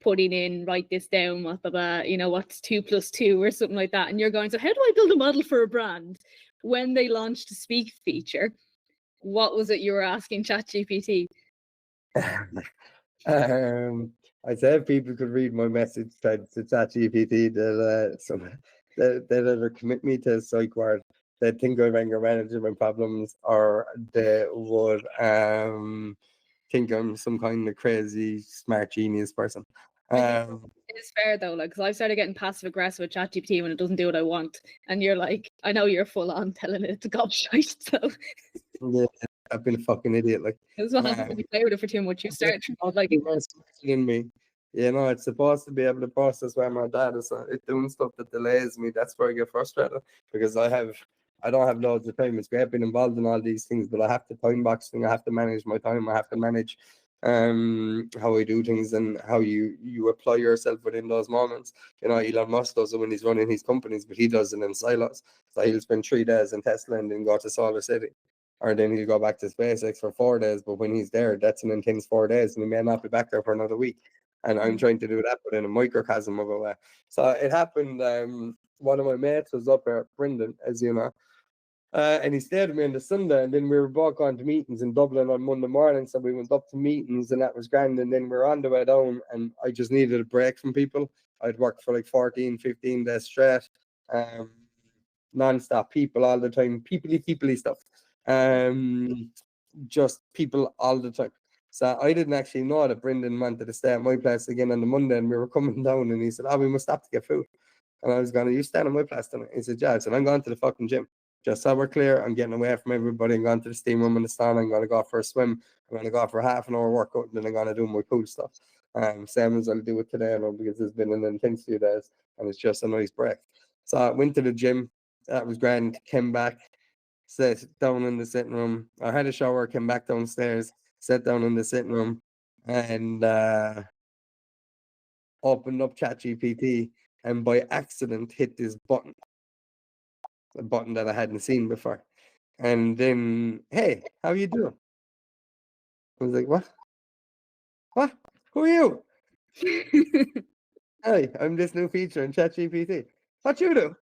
putting in, write this down, blah, blah, blah, what's 2 + 2 or something like that, and you're going, so how do I build a model for a brand? When they launched the speak feature, what was it you were asking ChatGPT? I said if people could read my message to ChatGPT, that either commit me to a psych ward, they think I'm anger managing my problems, or they would think I'm some kind of crazy smart genius person. It's fair though, because I've started getting passive aggressive with ChatGPT when it doesn't do what I want, and you're like, I know you're full on telling it to go shite. So yeah, I've been a fucking idiot. Like, as well, if you play with it for too much, you start to like in me. It's supposed to be able to process where my data, so it's doing stuff that delays me. That's where I get frustrated because I don't have loads of time. It's great being involved in all these things, but I have to time box thing. I have to manage my time. I have to manage how I do things and how you apply yourself within those moments. Elon Musk does it when he's running his companies, but he does it in silos. So he'll spend 3 days in Tesla and then go to Solar City. Or then he'll go back to SpaceX for 4 days, but when he's there, that's an intense 4 days, and he may not be back there for another week. And I'm trying to do that, but in a microcosm of a way. So it happened. One of my mates was up there, Brendan, as you know, and he stayed with me on the Sunday, and then we were both going to meetings in Dublin on Monday morning. So we went up to meetings, and that was grand. And then we were on the way down, and I just needed a break from people. I'd worked for like 14, 15 days straight, non-stop people all the time, peoply stuff. Just people all the time. So I didn't actually know that Brendan wanted to stay at my place again on the Monday, and we were coming down, and he said, "Oh, we must stop to get food." And I was going, "Are you staying at my place tonight?" He said, "Yeah." I said, "I'm going to the fucking gym. Just so we're clear, I'm getting away from everybody. I'm going to the steam room in the sauna. I'm going to go for a swim. I'm going to go for a half an hour workout, and then I'm going to do my pool stuff. Same as I'll do it today, because it's been an intense few days, and it's just a nice break." So I went to the gym. That was grand. Came back, sat down in the sitting room. I had a shower, came back downstairs, sat down in the sitting room, and opened up ChatGPT, and by accident hit this button, a button that I hadn't seen before. And then, "Hey, how you doing?" I was like, "What? What? Who are you?" "Hey, I'm this new feature in ChatGPT." "What you do?"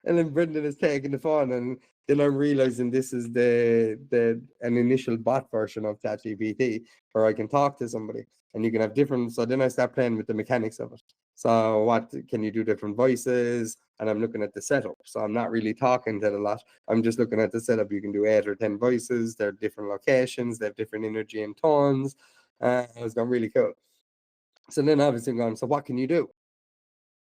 And then Brendan is taking the phone, and then I'm realizing this is an initial bot version of ChatGPT where I can talk to somebody and you can have different. So then I start playing with the mechanics of it. So what can you do different voices? And I'm looking at the setup. So I'm not really talking to it a lot. I'm just looking at the setup. You can do 8 or 10 voices. They're different locations. They have different energy and tones. It was going really cool. So then obviously I'm going, so what can you do?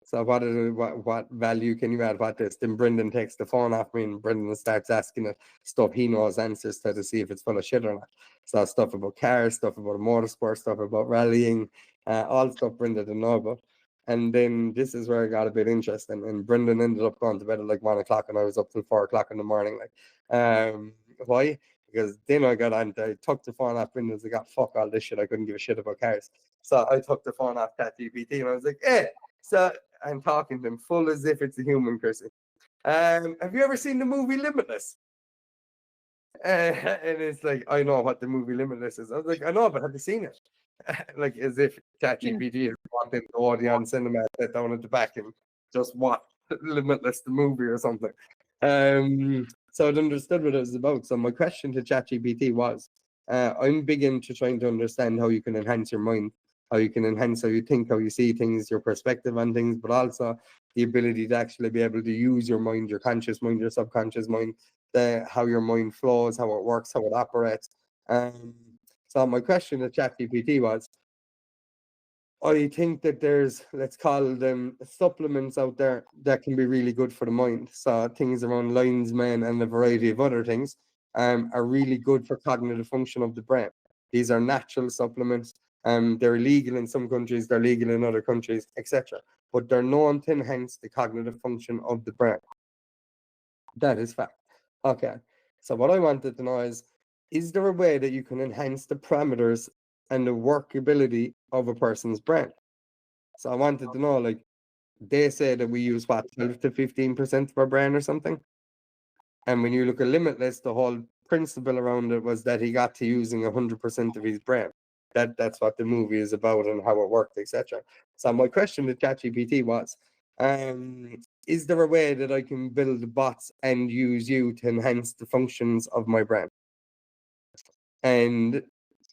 So what value can you add? What this? Then Brendan takes the phone off me, and Brendan starts asking it stuff he knows answers to see if it's full of shit or not. So stuff about cars, stuff about motorsport, stuff about rallying, all stuff Brendan didn't know about. And then this is where I got a bit interesting. And Brendan ended up going to bed at like 1 o'clock, and I was up till 4 o'clock in the morning. Why? Because then I got on, I took the phone off Brendan's. I got fuck all this shit. I couldn't give a shit about cars. So I took the phone off ChatGPT, and I was like, "Hey." So I'm talking to him full as if it's a human person. Have you ever seen the movie Limitless? And it's like, I know what the movie Limitless is. I was like, "I know, but have you seen it?" Like as if ChatGPT had walked into Odeon Cinema, sat down at the back and just watched Limitless the movie or something. So I'd understood what it was about. So my question to ChatGPT was, I'm big into trying to understand how you can enhance your mind, how you can enhance how you think, how you see things, your perspective on things, but also the ability to actually be able to use your mind, your conscious mind, your subconscious mind, how your mind flows, how it works, how it operates. So my question to ChatGPT was, I think that there's, let's call them supplements out there that can be really good for the mind. So things around lion's mane and a variety of other things are really good for cognitive function of the brain. These are natural supplements. They're illegal in some countries, they're legal in other countries, etc. But they're known to enhance the cognitive function of the brain. That is fact. Okay. So what I wanted to know is there a way that you can enhance the parameters and the workability of a person's brain? So I wanted to know, like, they say that we use what, 12 to 15% of our brain or something. And when you look at Limitless, the whole principle around it was that he got to using 100% of his brain. That's what the movie is about and how it worked, etc. So my question to ChatGPT was, is there a way that I can build bots and use you to enhance the functions of my brain? And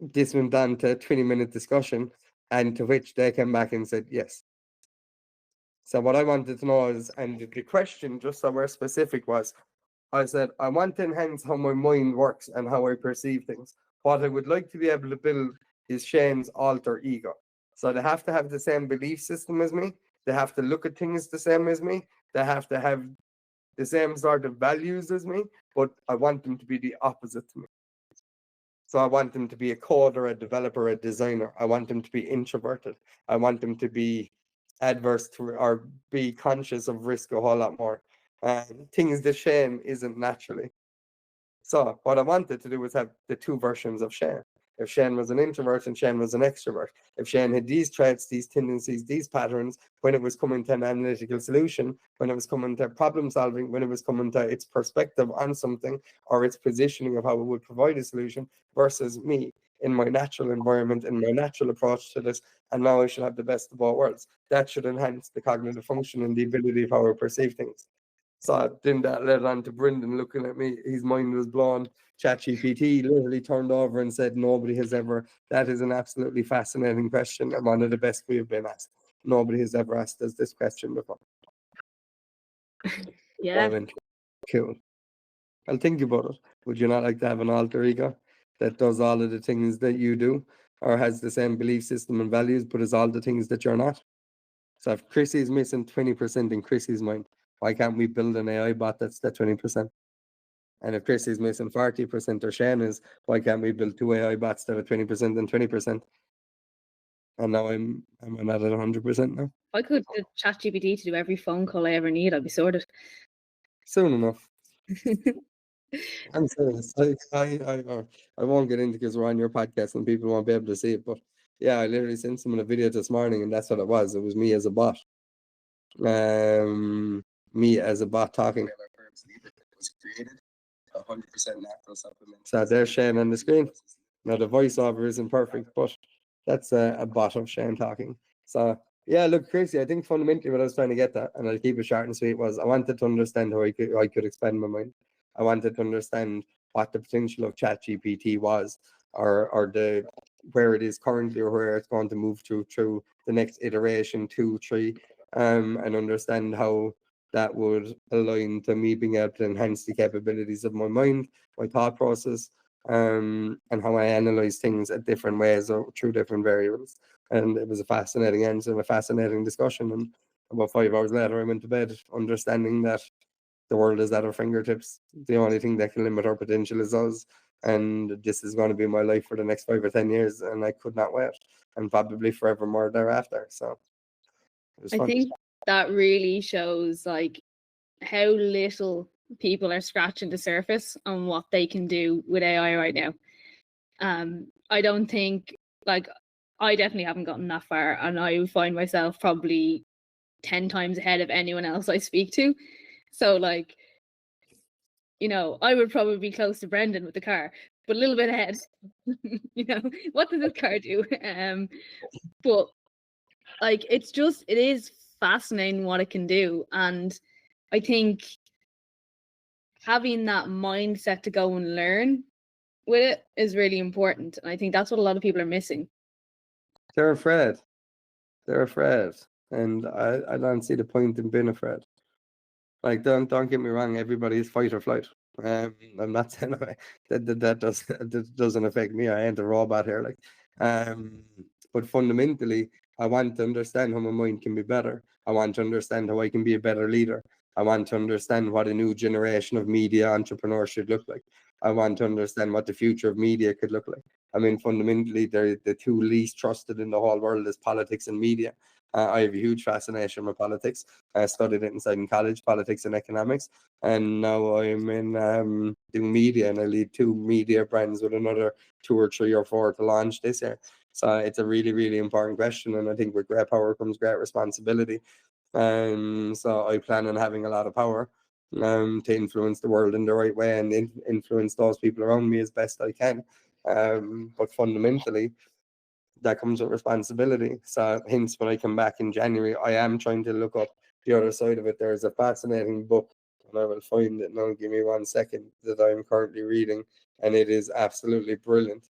this went on to a 20-minute discussion, and to which they came back and said yes. So what I wanted to know is, and the question, just somewhere specific, was, I said, I want to enhance how my mind works and how I perceive things. What I would like to be able to build is Shane's alter ego. So they have to have the same belief system as me. They have to look at things the same as me. They have to have the same sort of values as me, but I want them to be the opposite to me. So I want them to be a coder, a developer, a designer. I want them to be introverted. I want them to be adverse to or be conscious of risk a whole lot more. Things that Shane isn't naturally. So what I wanted to do was have the two versions of Shane. If Shane was an introvert and Shane was an extrovert, if Shane had these traits, these tendencies, these patterns, when it was coming to an analytical solution, when it was coming to problem solving, when it was coming to its perspective on something or its positioning of how it would provide a solution, versus me in my natural environment and my natural approach to this, and now I should have the best of both worlds. That should enhance the cognitive function and the ability of how I perceive things. So then that led on to Brendan looking at me. His mind was blown. ChatGPT literally turned over and said, "Nobody has ever." That is an absolutely fascinating question and one of the best we have been asked. Nobody has ever asked us this question before. Yeah. I went, cool. I'll think about it. Would you not like to have an alter ego that does all of the things that you do, or has the same belief system and values, but is all the things that you're not? So if Chrissy's missing 20% in Chrissy's mind, why can't we build an AI bot that's that 20%? And if Chris is missing 40% or Shane is, why can't we build two AI bots that are 20% and 20%? And now I'm not at 100% now. I could get ChatGPT to do every phone call I ever need. I'd be sorted. Soon enough. I'm serious. I won't get into because we're on your podcast and people won't be able to see it. But yeah, I literally sent someone a video this morning and that's what it was. It was me as a bot. Me as a bot talking. It was created 100% natural supplement. So there's Shane on the screen. Now the voiceover isn't perfect, but that's a bot of Shane talking. So yeah, look, Chrissy, I think fundamentally what I was trying to get at, and I'll keep it short and sweet, was I wanted to understand how I could expand my mind. I wanted to understand what the potential of ChatGPT was, or the where it is currently, or where it's going to move to through the next iteration, 2, 3, and understand how that would align to me being able to enhance the capabilities of my mind, my thought process, and how I analyze things at different ways or through different variables. And it was a fascinating answer and a fascinating discussion. And about 5 hours later, I went to bed understanding that the world is at our fingertips. The only thing that can limit our potential is us. And this is going to be my life for the next 5 or 10 years. And I could not wait. And probably forevermore thereafter. So it was I fun. think that really shows like how little people are scratching the surface on what they can do with AI right now. I don't think like I definitely haven't gotten that far, and I would find myself probably 10 times ahead of anyone else I speak to. So like, you know, I would probably be close to Brendan with the car, but a little bit ahead. You know, what does this car do? But like it is fascinating what it can do. And I think having that mindset to go and learn with it is really important. And I think that's what a lot of people are missing. They're afraid. They're afraid. And I don't see the point in being afraid. Like, don't get me wrong, everybody is fight or flight. I'm not saying that doesn't affect me. I ain't a robot here. Like, but fundamentally, I want to understand how my mind can be better. I want to understand how I can be a better leader. I want to understand what a new generation of media entrepreneurs should look like. I want to understand what the future of media could look like. I mean, fundamentally, they're the two least trusted in the whole world is politics and media. I have a huge fascination with politics. I studied it inside in college, politics and economics, and now I'm in doing media, and I lead 2 media brands with another 2 or 3 or 4 to launch this year. So it's a really, really important question, and I think with great power comes great responsibility. So I plan on having a lot of power to influence the world in the right way and influence those people around me as best I can. But fundamentally, that comes with responsibility. So hence when I come back in January, I am trying to look up the other side of it. There is a fascinating book, and I will find it now. Give me 1 second, that I'm currently reading, and it is absolutely brilliant.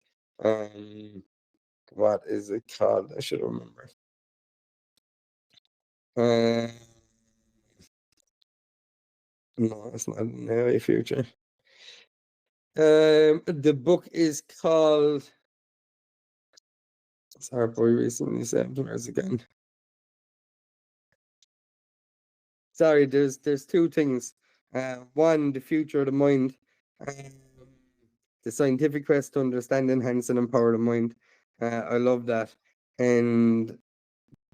What is it called? I should remember. No, it's not in the future. The book is called. Sorry, boy, recently said where's again. Sorry, there's 2 things. One, the future of the mind. the scientific quest to understand, enhance, and empower the mind. I love that. And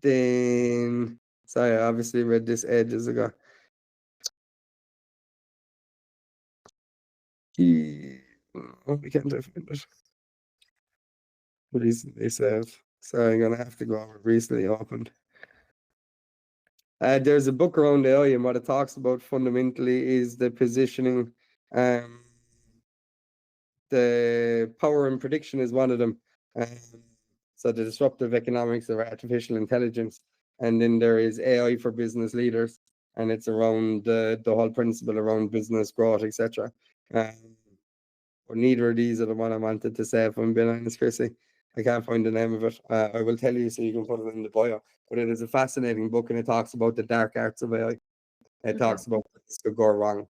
then, sorry, I obviously read this ages ago. We can't find it. They said, sorry, I'm gonna have to go over recently opened. There's a book around AI, and what it talks about fundamentally is the positioning. The power and prediction is one of them. So the disruptive economics of artificial intelligence, and then there is AI for business leaders, and it's around the whole principle around business growth, etc. But neither of these are the one I wanted to say, if I'm being honest, Chrissy. I can't find the name of it. I will tell you so you can put it in the bio. But it is a fascinating book, and it talks about the dark arts of AI. It talks about where this could go wrong.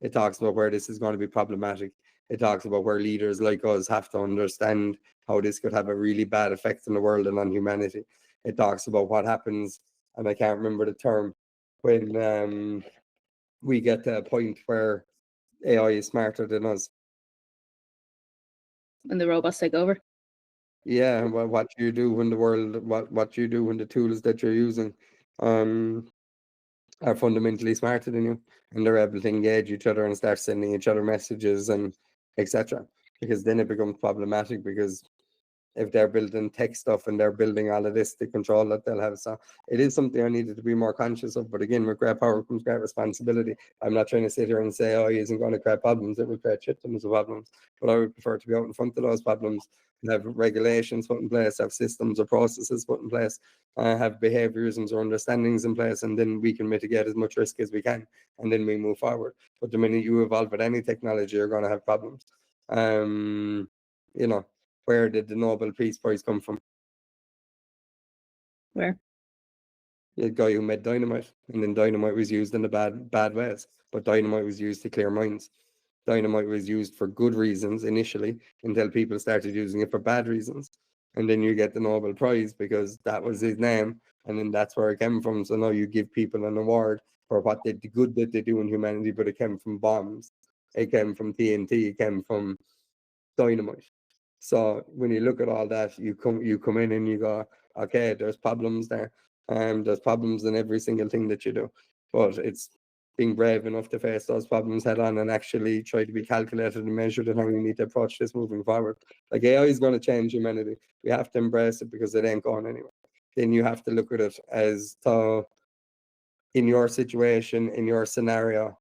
It talks about where this is going to be problematic. It talks about where leaders like us have to understand how this could have a really bad effect on the world and on humanity. It talks about what happens, and I can't remember the term, when we get to a point where AI is smarter than us. When the robots take over. Yeah, well, what you do when the world, what you do when the tools that you're using are fundamentally smarter than you, and they're able to engage each other and start sending each other messages and etc. Because then it becomes problematic, because if they're building tech stuff and they're building all of this, the control that they'll have. So it is something I needed to be more conscious of. But again, with great power comes great responsibility. I'm not trying to sit here and say, oh, he isn't going to create problems. It will create shit tons of problems. But I would prefer to be out in front of those problems and have regulations put in place, have systems or processes put in place, have behaviorisms or understandings in place, and then we can mitigate as much risk as we can, and then we move forward. But the minute you evolve with any technology, you're going to have problems. You know, where did the Nobel Peace Prize come from? Where? The guy who made dynamite, and then dynamite was used in the bad ways, but dynamite was used to clear minds. Dynamite was used for good reasons initially, until people started using it for bad reasons, and then you get the Nobel Prize because that was his name, and then that's where it came from. So now you give people an award for what they, the good that they do in humanity, but it came from bombs, it came from TNT, it came from dynamite. So when you look at all that, you come in and you go, okay, there's problems there. There's problems in every single thing that you do. But it's being brave enough to face those problems head on and actually try to be calculated and measured in how we need to approach this moving forward. Like, AI is going to change humanity. We have to embrace it because it ain't going anywhere. Then you have to look at it as to, in your situation, in your scenario,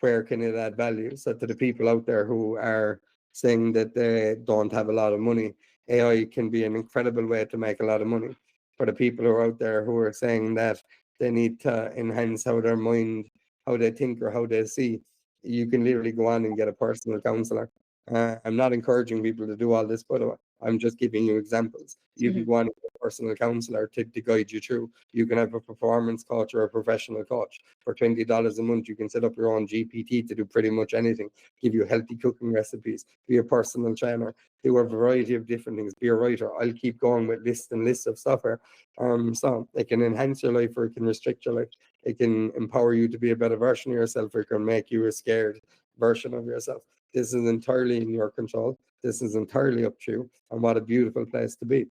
where can it add value? So to the people out there who are saying that they don't have a lot of money, AI can be an incredible way to make a lot of money. For the people who are out there who are saying that they need to enhance how their mind, how they think, or how they see, you can literally go on and get a personal counselor. I'm not encouraging people to do all this, by the way. I'm just giving you examples. You can go on and get a personal counselor to guide you through. You can have a performance coach or a professional coach. For $20 a month, you can set up your own GPT to do pretty much anything, give you healthy cooking recipes, be a personal trainer, do a variety of different things, be a writer. I'll keep going with lists and lists of software. So it can enhance your life or it can restrict your life. It can empower you to be a better version of yourself, or it can make you a scared version of yourself. This is entirely in your control. This is entirely up to you. And what a beautiful place to be.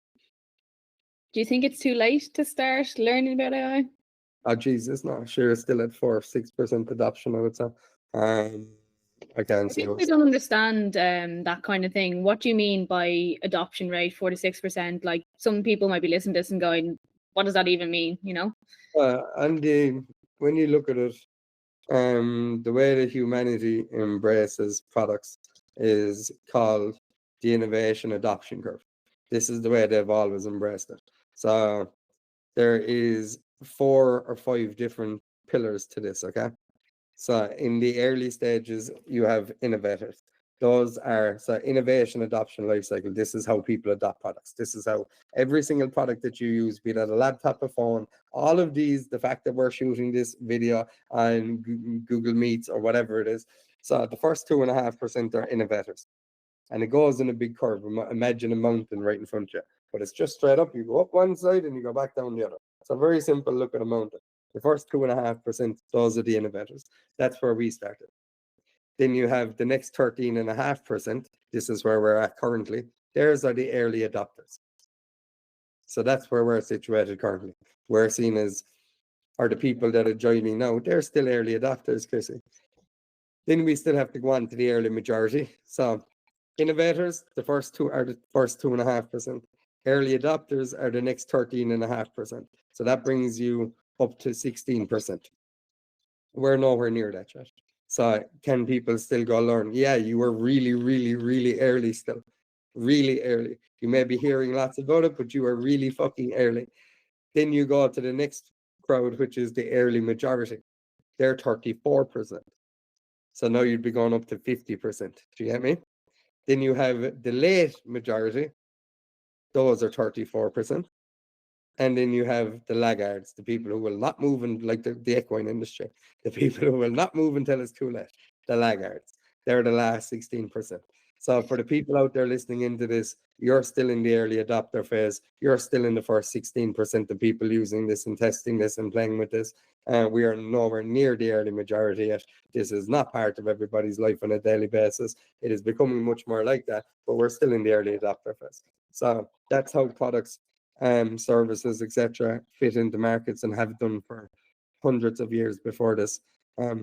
Do you think it's too late to start learning about AI? Oh, Jesus, no. Sure, it's still at 4-6% adoption, I would say. I can't see I don't understand that kind of thing. What do you mean by adoption rate, 4 to 6%? Like, some people might be listening to this and going, what does that even mean? You know? And when you look at it, the way that humanity embraces products is called the innovation adoption curve. This is the way they've always embraced it. So there is 4 or 5 different pillars to this, okay? So in the early stages, you have innovators. Those are, so innovation, adoption, life cycle. This is how people adopt products. This is how every single product that you use, be that a laptop, a phone, all of these, the fact that we're shooting this video on Google Meets or whatever it is. So the first 2.5% are innovators. And it goes in a big curve. Imagine a mountain right in front of you, but it's just straight up. You go up one side and you go back down the other. It's a very simple look at a mountain. The first 2.5%, those are the innovators. That's where we started. Then you have the next 13.5%. This is where we're at currently. Theirs are the early adopters. So that's where we're situated currently. We're seen as, are the people that are joining now, they're still early adopters, Chrissy. Then we still have to go on to the early majority. So innovators, the first two are the first 2.5%. Early adopters are the next 13.5%. So that brings you up to 16%. We're nowhere near that yet. So can people still go learn? Yeah, you were really, really, really early still. Really early. You may be hearing lots about it, but you are really fucking early. Then you go to the next crowd, which is the early majority. They're 34%. So now you'd be going up to 50%. Do you get me? Then you have the late majority. Those are 34%. And then you have the laggards, the people who will not move in, like the equine industry, the people who will not move until it's too late, the laggards. They're the last 16%. So for the people out there listening into this, you're still in the early adopter phase. You're still in the first 16% of people using this and testing this and playing with this. We are nowhere near the early majority yet. This is not part of everybody's life on a daily basis. It is becoming much more like that, but we're still in the early adopter phase. So that's how products, services, etc., fit into markets and have done for hundreds of years before this.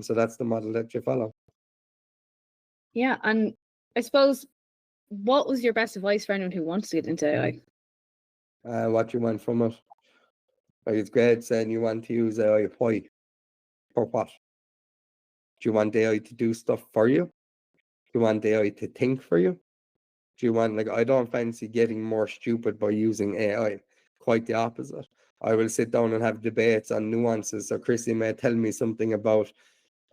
So that's the model that you follow. Yeah, and I suppose, what was your best advice for anyone who wants to get into AI? What you want from it? Like, it's great saying you want to use AI. Why? For what? Do you want AI to do stuff for you? Do you want AI to think for you? Do you want, like, I don't fancy getting more stupid by using AI. Quite the opposite. I will sit down and have debates on nuances. So Chrissy may tell me something about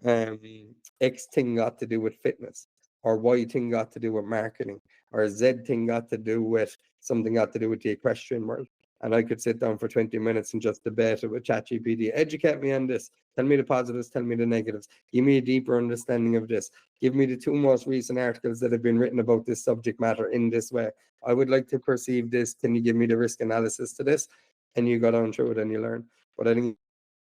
X thing got to do with fitness, or Y thing got to do with marketing, or Z thing got to do with something got to do with the equestrian world. And I could sit down for 20 minutes and just debate it with ChatGPT. Educate me on this. Tell me the positives, tell me the negatives. Give me a deeper understanding of this. Give me the 2 most recent articles that have been written about this subject matter in this way. I would like to perceive this. Can you give me the risk analysis to this? And you go down through it and you learn. But I think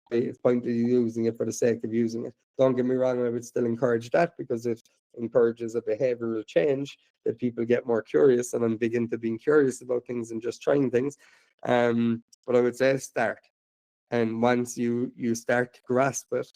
it's pointless using it for the sake of using it. Don't get me wrong, I would still encourage that because it encourages a behavioral change that people get more curious, and I'm big into being curious about things and just trying things. But I would say start. And once you start to grasp it,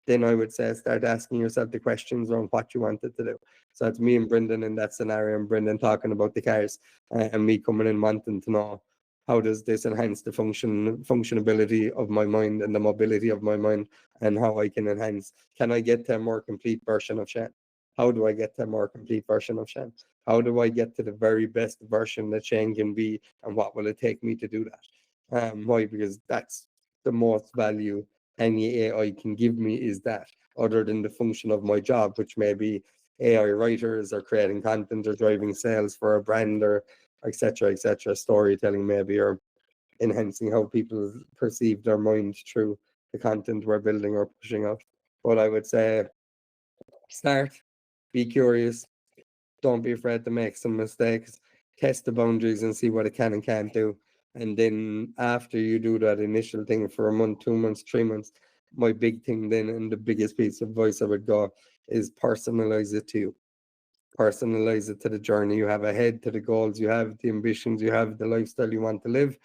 then I would say start asking yourself the questions around what you wanted to do. So it's me and Brendan in that scenario, and Brendan talking about the cars, and me coming in wanting to know, how does this enhance the functionability of my mind and the mobility of my mind, and how I can enhance? Can I get to a more complete version of Shane? How do I get to a more complete version of Shane? How do I get to the very best version that Shane can be, and what will it take me to do that? Why? Because that's the most value any AI can give me, is that, other than the function of my job, which may be AI writers or creating content or driving sales for a brand or etc., storytelling maybe, or enhancing how people perceive their mind through the content we're building or pushing out. But I would say start, be curious, don't be afraid to make some mistakes, test the boundaries and see what it can and can't do. And then after you do that initial thing for a month, 2 months, 3 months, my big thing then, and the biggest piece of advice I would go, is personalize it to you. Personalize it to the journey you have ahead, to the goals you have, the ambitions you have, the lifestyle you want to live,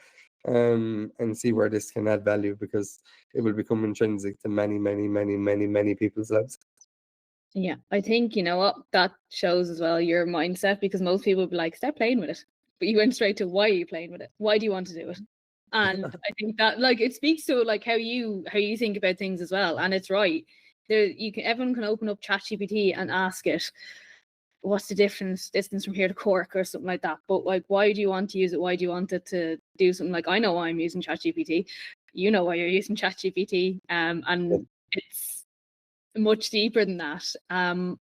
and see where this can add value, because it will become intrinsic to many, many, many, many, many people's lives. Yeah, I think, you know what, that shows as well your mindset, because most people would be like, start playing with it. But you went straight to, why are you playing with it? Why do you want to do it? And I think that, like, it speaks to like how you think about things as well. And it's right. Everyone can open up ChatGPT and ask it, what's the distance from here to Cork or something like that. But like, why do you want to use it? Why do you want it to do something? Like, I know why I'm using ChatGPT. You know why you're using ChatGPT. And it's much deeper than that. And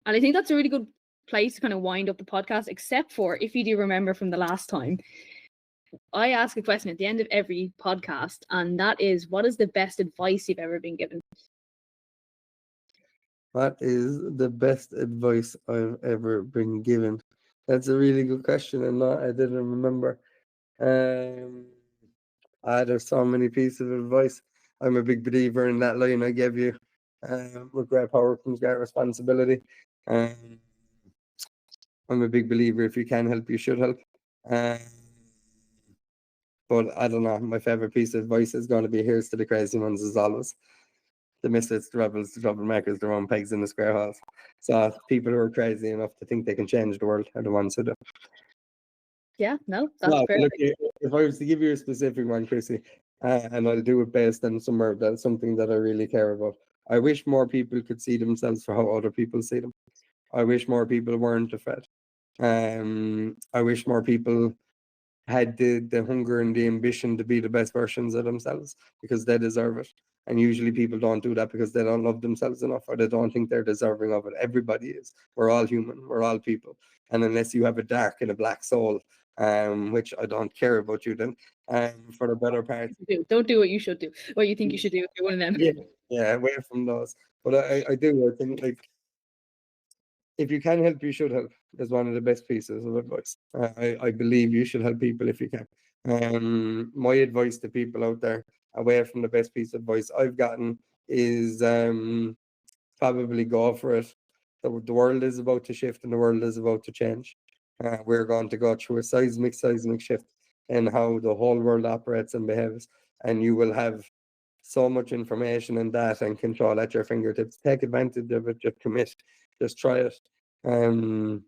I think that's a really good place to kind of wind up the podcast, except for, if you do remember from the last time, I ask a question at the end of every podcast, and that is, what is the best advice you've ever been given? What is the best advice I've ever been given? That's a really good question, and I didn't remember. There's so many pieces of advice. I'm a big believer in that line I gave you. With great power comes great responsibility. Um, I'm a big believer, if you can help, you should help. Um, but I don't know, my favorite piece of advice is going to be, here's to the crazy ones as always. The misfits, the rebels, the troublemakers, the wrong pegs in the square holes. So people who are crazy enough to think they can change the world are the ones who do. Yeah, no, that's No, perfect. look, if I was to give you a specific one, Chrissy, and I'll do it based on something that I really care about. I wish more people could see themselves for how other people see them. I wish more people weren't afraid. I wish more people had the hunger and the ambition to be the best versions of themselves, because they deserve it. And usually people don't do that because they don't love themselves enough, or they don't think they're deserving of it. Everybody is. We're all human. We're all people. And unless you have a dark and a black soul, which I don't care about you then, for the better part. Don't do what you should do. What you think you should do if you're one of them. Yeah, away from those. But I think, like, if you can help, you should help, is one of the best pieces of advice. I believe you should help people if you can. My advice to people out there, away from the best piece of advice I've gotten, is probably go for it. The world is about to shift and the world is about to change. We're going to go through a seismic shift in how the whole world operates and behaves, and you will have so much information and data and control at your fingertips. Take advantage of it. Just commit. Just try it. Um,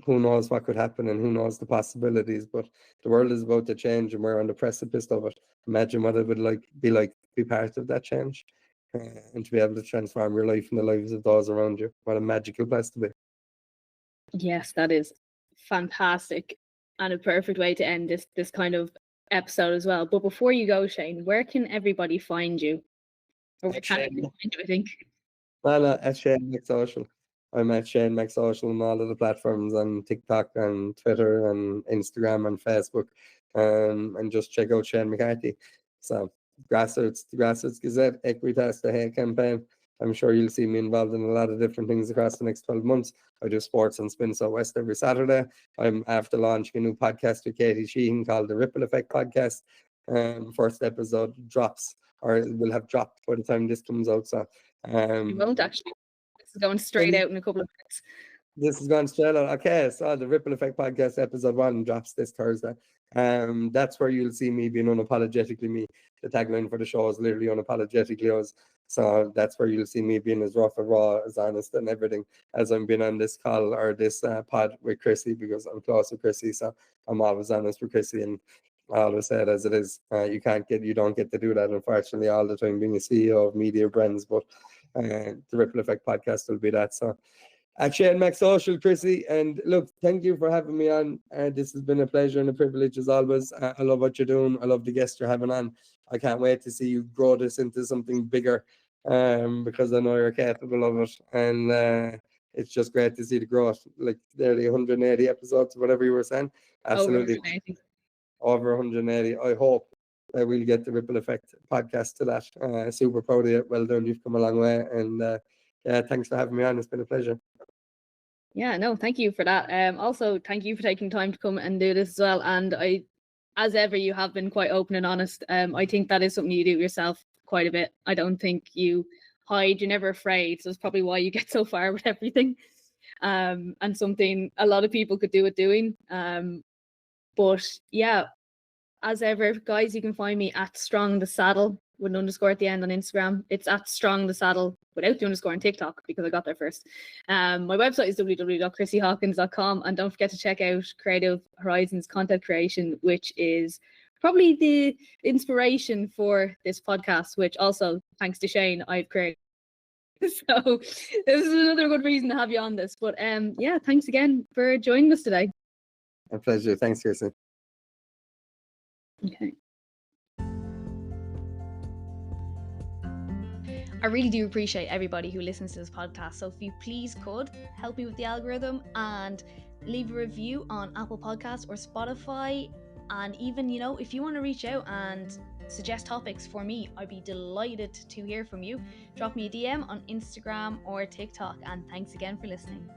who knows what could happen and who knows the possibilities, but the world is about to change and we're on the precipice of it. Imagine what it would be like to be part of that change, and to be able to transform your life and the lives of those around you. What a magical place to be. Yes, that is fantastic and a perfect way to end this kind of episode as well. But before you go, Shane, where can everybody find you? Or where can everybody find you, I think? Well, at Shane McSocial. I'm at Shane McSocial on all of the platforms, on TikTok and Twitter and Instagram and Facebook. And just check out Shane McCarthy. So the Grassroots Gazette, Equitas, the Hay campaign. I'm sure you'll see me involved in a lot of different things across the next 12 months. I do sports on Spin South West every Saturday. I'm after launching a new podcast with Katie Sheehan called the Ripple Effect Podcast. First episode drops, or it will have dropped by the time this comes out. So You won't actually. This is going straight out in a couple of minutes. This is going straight out. Okay, so the Ripple Effect Podcast episode 1 drops this Thursday. That's where you'll see me being unapologetically me. The tagline for the show is literally unapologetically us. So that's where you'll see me being as rough and raw, as honest and everything as I'm being on this call or this pod with Chrissy, because I'm close with Chrissy. So I'm always honest with Chrissy, and I always say it as it is. You don't get to do that, unfortunately, all the time being a CEO of media brands. But the Ripple Effect Podcast will be that. So at Shane McSocial, Chrissy, and look, thank you for having me on. This has been a pleasure and a privilege as always. I love what you're doing. I love the guests you're having on. I can't wait to see you grow this into something bigger, because I know you're capable of it. And it's just great to see the growth, like nearly 180 episodes, whatever you were saying. Absolutely. Over 180. I hope that we'll get the Ripple Effect podcast to that. Super proud of you. Well done. You've come a long way. And yeah, thanks for having me on. It's been a pleasure. Yeah, no, thank you for that. Also, thank you for taking time to come and do this as well. And as ever, you have been quite open and honest. I think that is something you do yourself quite a bit. I don't think you hide. You're never afraid. So it's probably why you get so far with everything. And something a lot of people could do with doing. But yeah, as ever, guys, you can find me at Strong the Saddle with an underscore at the end on Instagram. It's at Strong the Saddle without the underscore on TikTok because I got there first. My website is www.chrissyhawkins.com, and don't forget to check out Creative Horizons Content Creation, which is probably the inspiration for this podcast, which also, thanks to Shane, I've created. So this is another good reason to have you on this. But yeah, thanks again for joining us today. A pleasure. Thanks, Kirsten. Okay. I really do appreciate everybody who listens to this podcast. So if you please could help me with the algorithm and leave a review on Apple Podcasts or Spotify. And even, if you want to reach out and suggest topics for me, I'd be delighted to hear from you. Drop me a DM on Instagram or TikTok. And thanks again for listening.